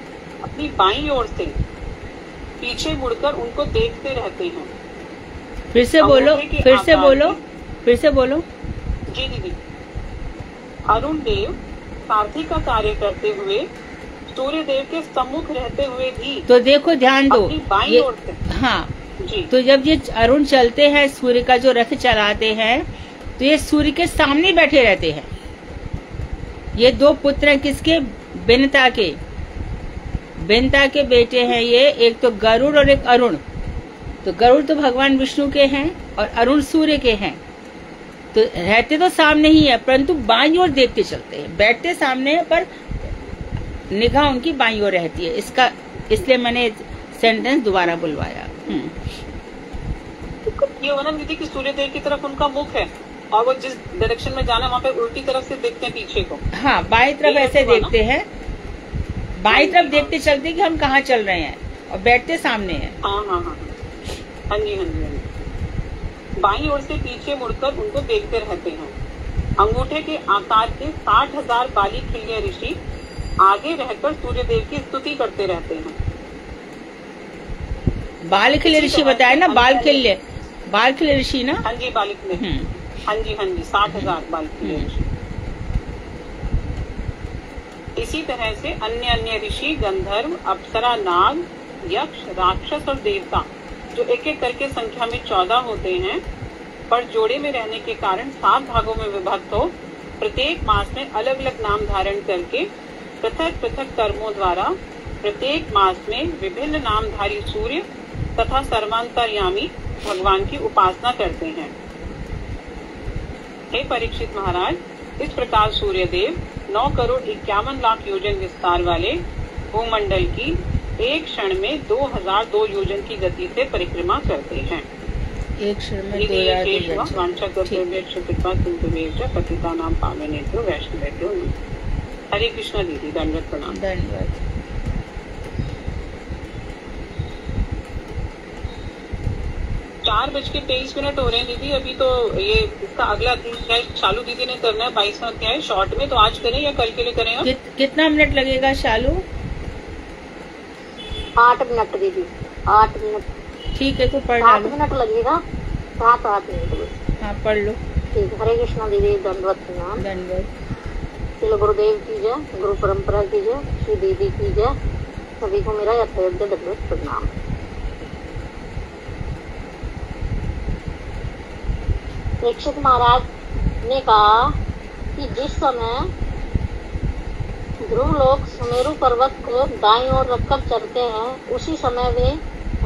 अपनी बाईं ओर से पीछे मुड़कर उनको देखते रहते हैं। फिर से बोलो। जी दीदी। अरुण देव सारथी का कार्य करते हुए सूर्य देव के सम्मुख रहते हुए भी तो देखो ध्यान दो अपनी बाईं ओर से। हाँ जी। तो जब ये अरुण चलते हैं, सूर्य का जो रथ चलाते हैं, तो ये सूर्य के सामने बैठे रहते हैं। ये 2 पुत्र हैं किसके? बिनता के बेटे हैं ये, एक तो गरुड़ और एक अरुण। तो गरुड़ तो भगवान विष्णु के हैं और अरुण सूर्य के हैं। तो रहते तो सामने ही है, परंतु बाईं ओर देखते चलते हैं। बैठते सामने है पर निगाह उनकी बाईं ओर रहती है। इसलिए मैंने सेंटेंस दोबारा बुलवाया। ये वनम दीदी की सूर्य देव की तरफ उनका मुख है और वो जिस डायरेक्शन में जाना वहाँ पे उल्टी तरफ से देखते हैं पीछे को। हाँ, बाईं तरफ ऐसे देखते हैं, बाईं तरफ देखते चलते कि हम कहाँ चल रहे हैं और बैठते सामने हैं। हाँ जी। बाईं ओर से पीछे मुड़कर उनको देखते रहते हैं। अंगूठे के आकार के 60,000 बाली खिल्य ऋषि आगे रहकर सूर्य देव की स्तुति करते रहते हैं। बाल खिल्य ऋषि बताया ना, बाल खिल्य ऋषि ना। हाँ जी, बाल खिल्य। हाँ जी 60,000 बाल खिल्य ऋषि। इसी तरह से अन्य ऋषि, गंधर्व, अप्सरा, नाग, यक्ष, राक्षस और देवता जो एक एक करके संख्या में 14 होते हैं, पर जोड़े में रहने के कारण 7 भागों में विभक्त हो प्रत्येक मास में अलग अलग नाम धारण करके पृथक पृथक कर्मों द्वारा प्रत्येक मास में विभिन्न नामधारी सूर्य तथा सर्वांतर्यामी भगवान की उपासना करते हैं। हे परीक्षित महाराज, इस प्रकार सूर्य देव 9,51,00,000 योजन विस्तार वाले भूमंडल की एक क्षण में 2002 योजन की गति से परिक्रमा करते हैं। एक क्षण में 2002 पतिता नाम पावनेभ्यो वैष्णवेभ्यो नमः। हरे कृष्णा दीदी, दंडवत प्रणाम। धन्यवाद। 4:23 हो रहे हैं दीदी। अभी तो ये इसका अगला अध्याय शालू दीदी ने करना है, 22वां अध्याय शॉर्ट में। तो आज करें या कल के लिए करें? कितना मिनट लगेगा शालू? 8 मिनट दीदी, 8 मिनट। ठीक है, तो पढ़ 8 मिनट लगेगा, 7-8 मिनट। हाँ, पढ़ लो। ठीक। हरे कृष्णा दीदी, दंडवत प्रणाम। धन्यवाद। श्री गुरुदेव की जय, गुरु परंपरा की जय, श्री दीदी की जय। सभी को मेरा यथायोग्य दंडवत प्रणाम। परीक्षित महाराज ने कहा कि जिस समय ध्रुव लोग सुमेरु पर्वत को दाईं ओर रखकर चलते हैं, उसी समय वे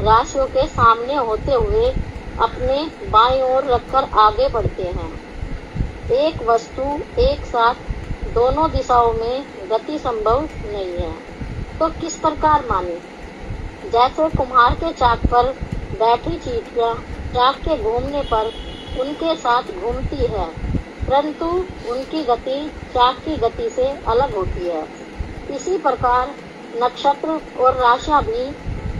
राशियों के सामने होते हुए अपने बाईं ओर रखकर आगे बढ़ते हैं। एक वस्तु एक साथ दोनों दिशाओं में गति संभव नहीं है, तो किस प्रकार माने? जैसे कुम्हार के चाक पर बैठी चींटियां चाक के घूमने पर उनके साथ घूमती है, परंतु उनकी गति चाक की गति से अलग होती है। इसी प्रकार नक्षत्र और राशियां भी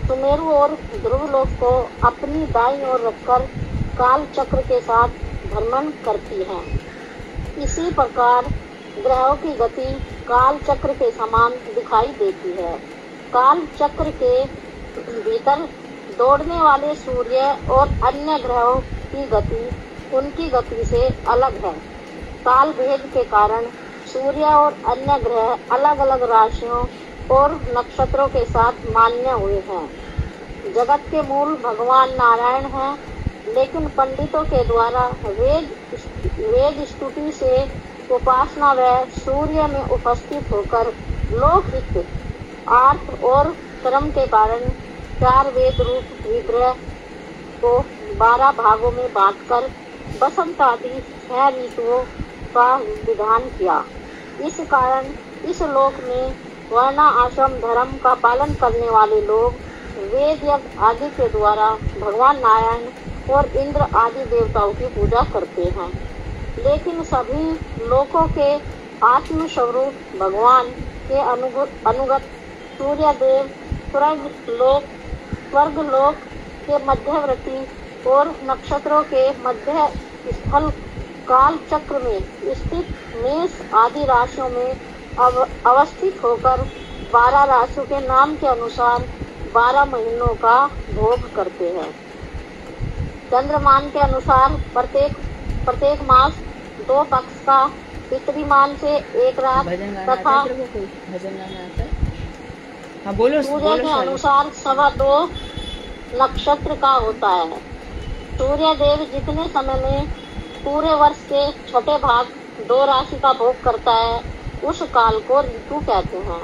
सुमेरु और ध्रुवलोक को अपनी दाईं ओर रखकर काल चक्र के साथ भ्रमण करती हैं। इसी प्रकार ग्रहों की गति काल चक्र के समान दिखाई देती है। काल चक्र के भीतर दौड़ने वाले सूर्य और अन्य ग्रहों की गति उनकी गति से अलग है। काल भेद के कारण सूर्य और अन्य ग्रह अलग अलग राशियों और नक्षत्रों के साथ मान्य हुए हैं। जगत के मूल भगवान नारायण हैं, लेकिन पंडितों के द्वारा वेद स्तुति से उपासना व सूर्य में उपस्थित होकर लोकहित अर्थ और कर्म के कारण 4 वेद रूप विग्रह को 12 भागों में बांटकर बसंत आदि 6 ऋतुओं का विधान किया। इस कारण इस लोक में वर्ण आश्रम धर्म का पालन करने वाले लोग वेद यज्ञ आदि के द्वारा भगवान नारायण और इंद्र आदि देवताओं की पूजा करते हैं। लेकिन सभी लोकों के आत्म स्वरूप भगवान के अनुगत सूर्य देव स्वर्ग लोक के मध्यवर्ती और नक्षत्रों के मध्य स्थल काल चक्र में स्थित मेष आदि राशियों में अवस्थित होकर 12 राशियों के नाम के अनुसार 12 महीनों का भोग करते हैं। चंद्रमान के अनुसार प्रत्येक मास 2 पक्ष का, पितृमान से 1 रात तथा सूर्य के अनुसार 2.25 नक्षत्र का होता है। सूर्य देव जितने समय में पूरे वर्ष के छठे भाग 2 राशि का भोग करता है, उस काल को ऋतु कहते हैं।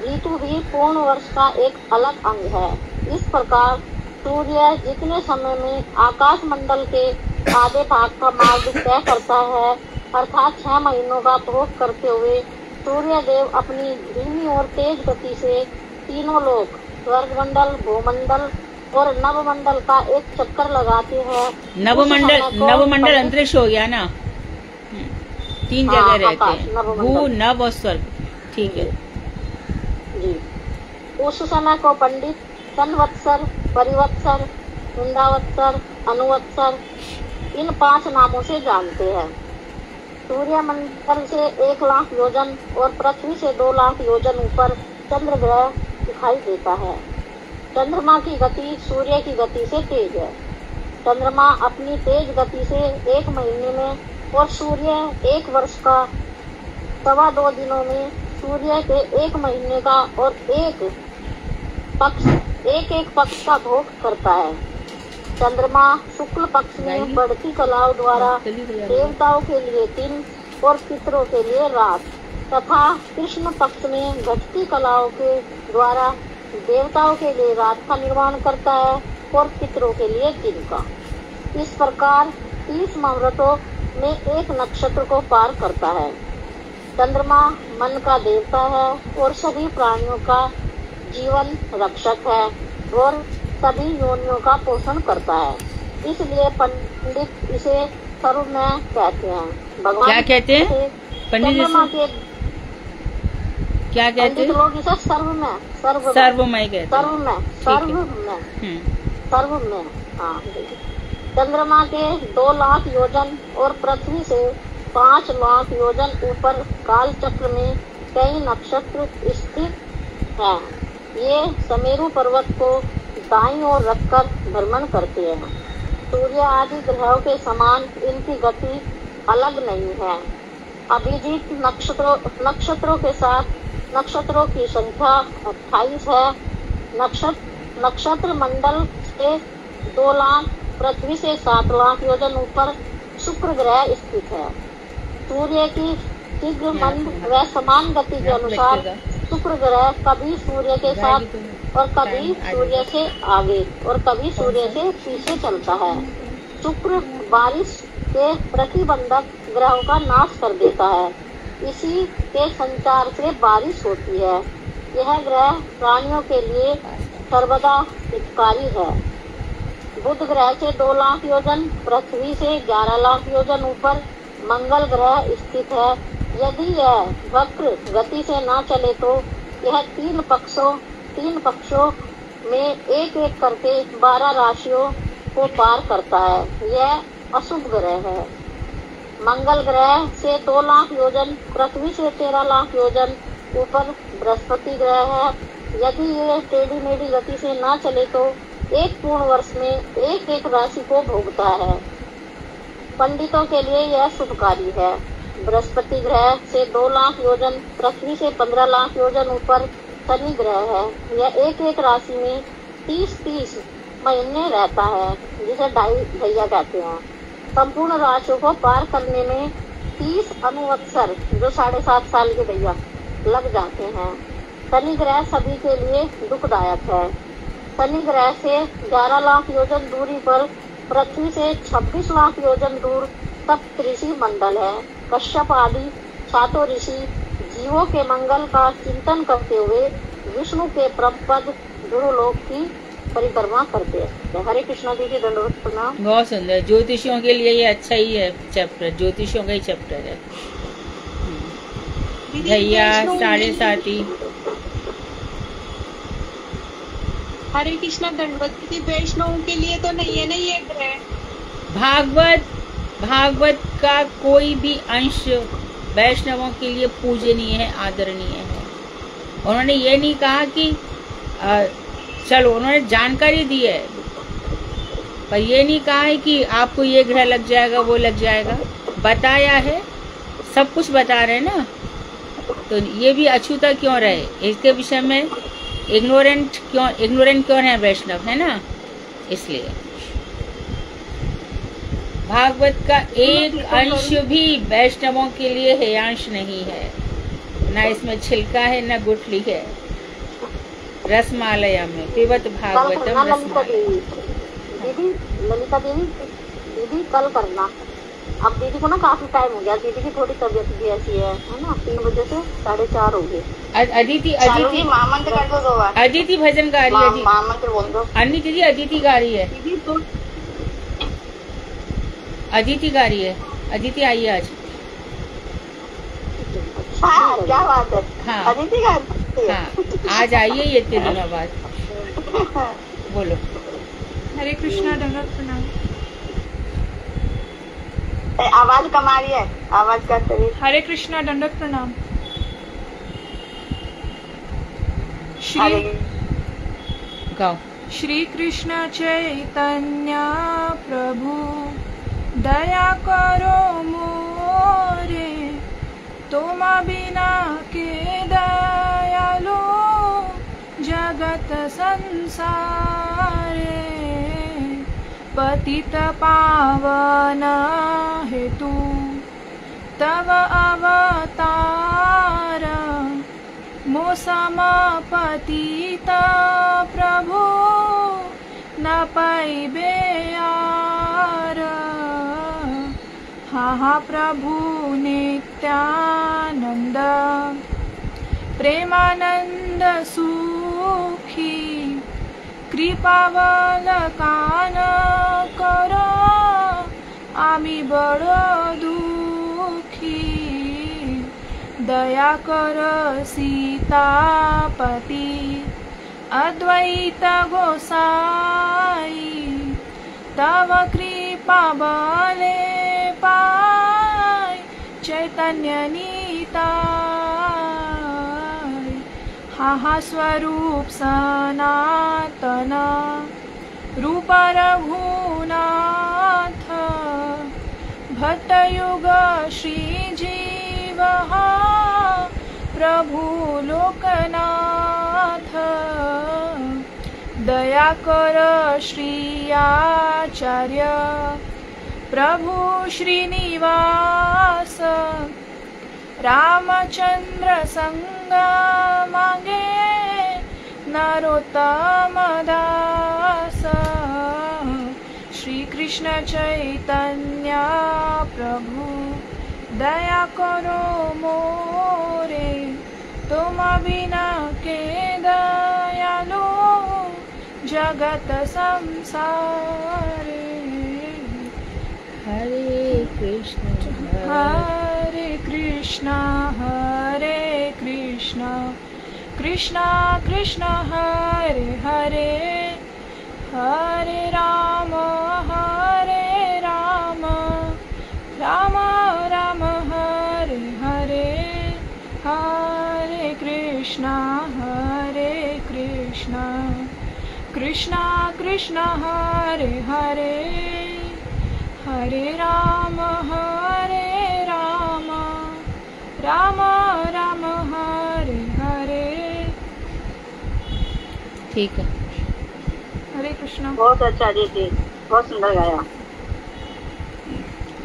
ऋतु भी पूर्ण वर्ष का एक अलग अंग है। इस प्रकार सूर्य जितने समय में आकाश मंडल के आधे भाग का मार्ग तय करता है, अर्थात 6 महीनों का भोग करते हुए सूर्य देव अपनी धीमी और तेज गति से तीनों लोक स्वर्ग मंडल, भूमंडल और नवमंडल का एक चक्कर लगाते हैं। नवमंडल अंतरिक्ष हो गया ना, 3 जगह रहते हैं, भू, नव और स्वर्ग। ठीक है जी। उस समय को पंडित संवत्सर, परिवत्सर, इंद्रावत्सर, अनुवत्सर इन 5 नामों से जानते हैं। सूर्य मंडल से 1 लाख योजन और पृथ्वी से 2 लाख योजन ऊपर चंद्र ग्रह दिखाई देता है। चंद्रमा की गति सूर्य की गति से तेज है। चंद्रमा अपनी तेज गति से 1 महीने में और सूर्य 1 वर्ष का 2.25 दिनों में सूर्य के 1 महीने का और एक पक्ष का भोग करता है। चंद्रमा शुक्ल पक्ष में बढ़ती कलाओं द्वारा देवताओं के लिए दिन और पितरों के लिए रात तथा कृष्ण पक्ष में घटती कलाओं के द्वारा देवताओं के लिए रात का निर्माण करता है और पितरों के लिए दिन का। इस प्रकार 30 मुहूर्तों में एक नक्षत्र को पार करता है। चंद्रमा मन का देवता है और सभी प्राणियों का जीवन रक्षक है और सभी योनियों का पोषण करता है। इसलिए पंडित इसे सर्वमय कहते हैं। भगवान क्या कहते हैं पंडित? क्या कहते हैं? लोग इसे सर्वमय कहते हैं। सर्वमय। हाँ। चंद्रमा के 2 लाख योजन और पृथ्वी से 5 लाख योजन ऊपर काल चक्र में कई नक्षत्र स्थित हैं। ये समेरु पर्वत को दाईं ओर रखकर भ्रमण करते हैं। सूर्य आदि ग्रहों के समान इनकी गति अलग नहीं है। अभिजीत नक्षत्रों के साथ नक्षत्रों की संख्या 28 है। नक्षत्र मंडल से 2 लाख, पृथ्वी से 7 लाख योजन ऊपर शुक्र ग्रह स्थित है। सूर्य की शीघ्र मंद व समान गति के अनुसार शुक्र ग्रह कभी सूर्य के साथ और कभी सूर्य से आगे और कभी सूर्य से पीछे चलता है। शुक्र बारिश के प्रतिबंधक ग्रहों का नाश कर देता है। इसी के संचार से बारिश होती है। यह ग्रह प्राणियों के लिए सर्वदा हितकारी है। बुध ग्रह से 2 लाख योजन, पृथ्वी से 11 लाख योजन ऊपर मंगल ग्रह स्थित है। यदि यह वक्र गति से न चले तो यह 3 पक्षों में एक करके 12 राशियों को पार करता है। यह अशुभ ग्रह है। मंगल ग्रह से 2 लाख योजन, पृथ्वी से 13 लाख योजन ऊपर बृहस्पति ग्रह है। यदि ये टेढ़ी मेढ़ी गति से न चले तो एक पूर्ण वर्ष में एक एक राशि को भोगता है। पंडितों के लिए यह शुभकारी है। बृहस्पति ग्रह से 2 लाख योजन, पृथ्वी से 15 लाख योजन ऊपर शनि ग्रह है। यह एक एक राशि में 30-30 महीने रहता है, जिसे ढाई भैया कहते हैं। संपूर्ण राशियों को पार करने में 30 अनुवत्सर, जो 7.5 साल के भैया, लग जाते हैं। शनि ग्रह सभी के लिए दुखदायक है। शनि ग्रह से 11 लाख योजन दूरी पर पृथ्वी से 26 लाख योजन दूर सप्तऋषि मंडल है। कश्यप आदि 7 ऋषि जीवों के मंगल का चिंतन करते हुए विष्णु के परमपद गुरुलोक की परिक्रमा करते हैं। हरे कृष्णा दीदी, दंडवत प्रणाम। बहुत सुंदर। ज्योतिषियों के लिए ये अच्छा ही है चैप्टर, ज्योतिषियों का ही चैप्टर है भैया। 7.5 हरे कृष्णा दंडवत दीदी, वैष्णवों के लिए तो नहीं है ना ये ग्रह। भागवत का कोई भी अंश वैष्णवों के लिए पूजनीय है, आदरणीय है। उन्होंने ये नहीं कहा कि चलो, उन्होंने जानकारी दी है, पर ये नहीं कहा है कि आपको ये ग्रह लग जाएगा, वो लग जाएगा। बताया है, सब कुछ बता रहे हैं ना, तो ये भी अछूता क्यों रहे? इसके विषय में इग्नोरेंट क्यों है वैष्णव, है ना? इसलिए भागवत का एक अंश भी वैष्णवों के लिए हेयांश नहीं है। ना इसमें छिलका है, ना गुठली है। रसमालया में पिबत भागवतम रसमालया। दीदी ललिता दीदी कल करना। अब दीदी को ना काफी टाइम हो गया, दीदी की थोड़ी तबीयत भी ऐसी है ना, 3 बजे से 4:30 हो गए। अदिति भजन गा रही है। अन्नी दीदी अदिति गा रही है, अदिति गा रही है। अदिति आई है आज। क्या बात है। हाँ अदिति गा रही है। हाँ, आज आई है ये इतने दिनों बाद। बोलो। हरे कृष्णा, दंडवत प्रणाम। आवाज कम आ रही है, आवाज का शरीर। हरे कृष्णा, दंडवत प्रणाम। गाओ। श्री कृष्ण चैतन्य प्रभु दया करो मोरे, तुम बिना के दयालु जगत संसारे। पतित पावन हेतु तव अवतार, मोसम पतित प्रभु न पाइबे यार। हा प्रभु नित्यानंद प्रेमानंद सुखी, कृपावलकान कर आमी बड़ दुखी। दया कर सीतापति अद्वैत गोसाई, तव कृपा बले पाय चैतन्य निताय। हा स्वरूप सनातन रूप रघुनाथ, भट्टयुग श्री जीव प्रभु लोकनाथ। दया कर श्री आचार्य प्रभु श्रीनिवास, रामचंद्र संग मांगे नरोत्तम दास। श्री कृष्ण चैतन्य प्रभु दया करो मोरे, तुम बिना के दयालु जगत संसारे। हरे कृष्ण हरे कृष्णा कृष्णा कृष्णा हरे हरे, हरे राम राम राम हरे हरे। हरे कृष्णा कृष्णा कृष्णा हरे हरे हरे राम राम राम हरे हरे। ठीक है। हरे कृष्णा। बहुत अच्छा दीदी, बहुत सुंदर गाया।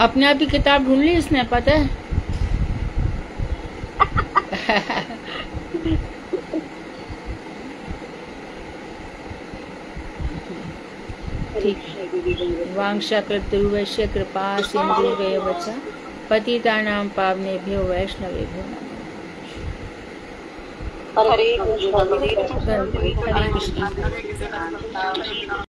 अपने आप ही किताब ढूंढ ली इसने, पता है। ठीक। वांशाकृतुर्वश्य कृपा सिन्धुर्भ्यः च पतितानां पावनेभ्यो वैष्णवेभ्यो नमः। हरे कृष्ण। हरे कृष्ण।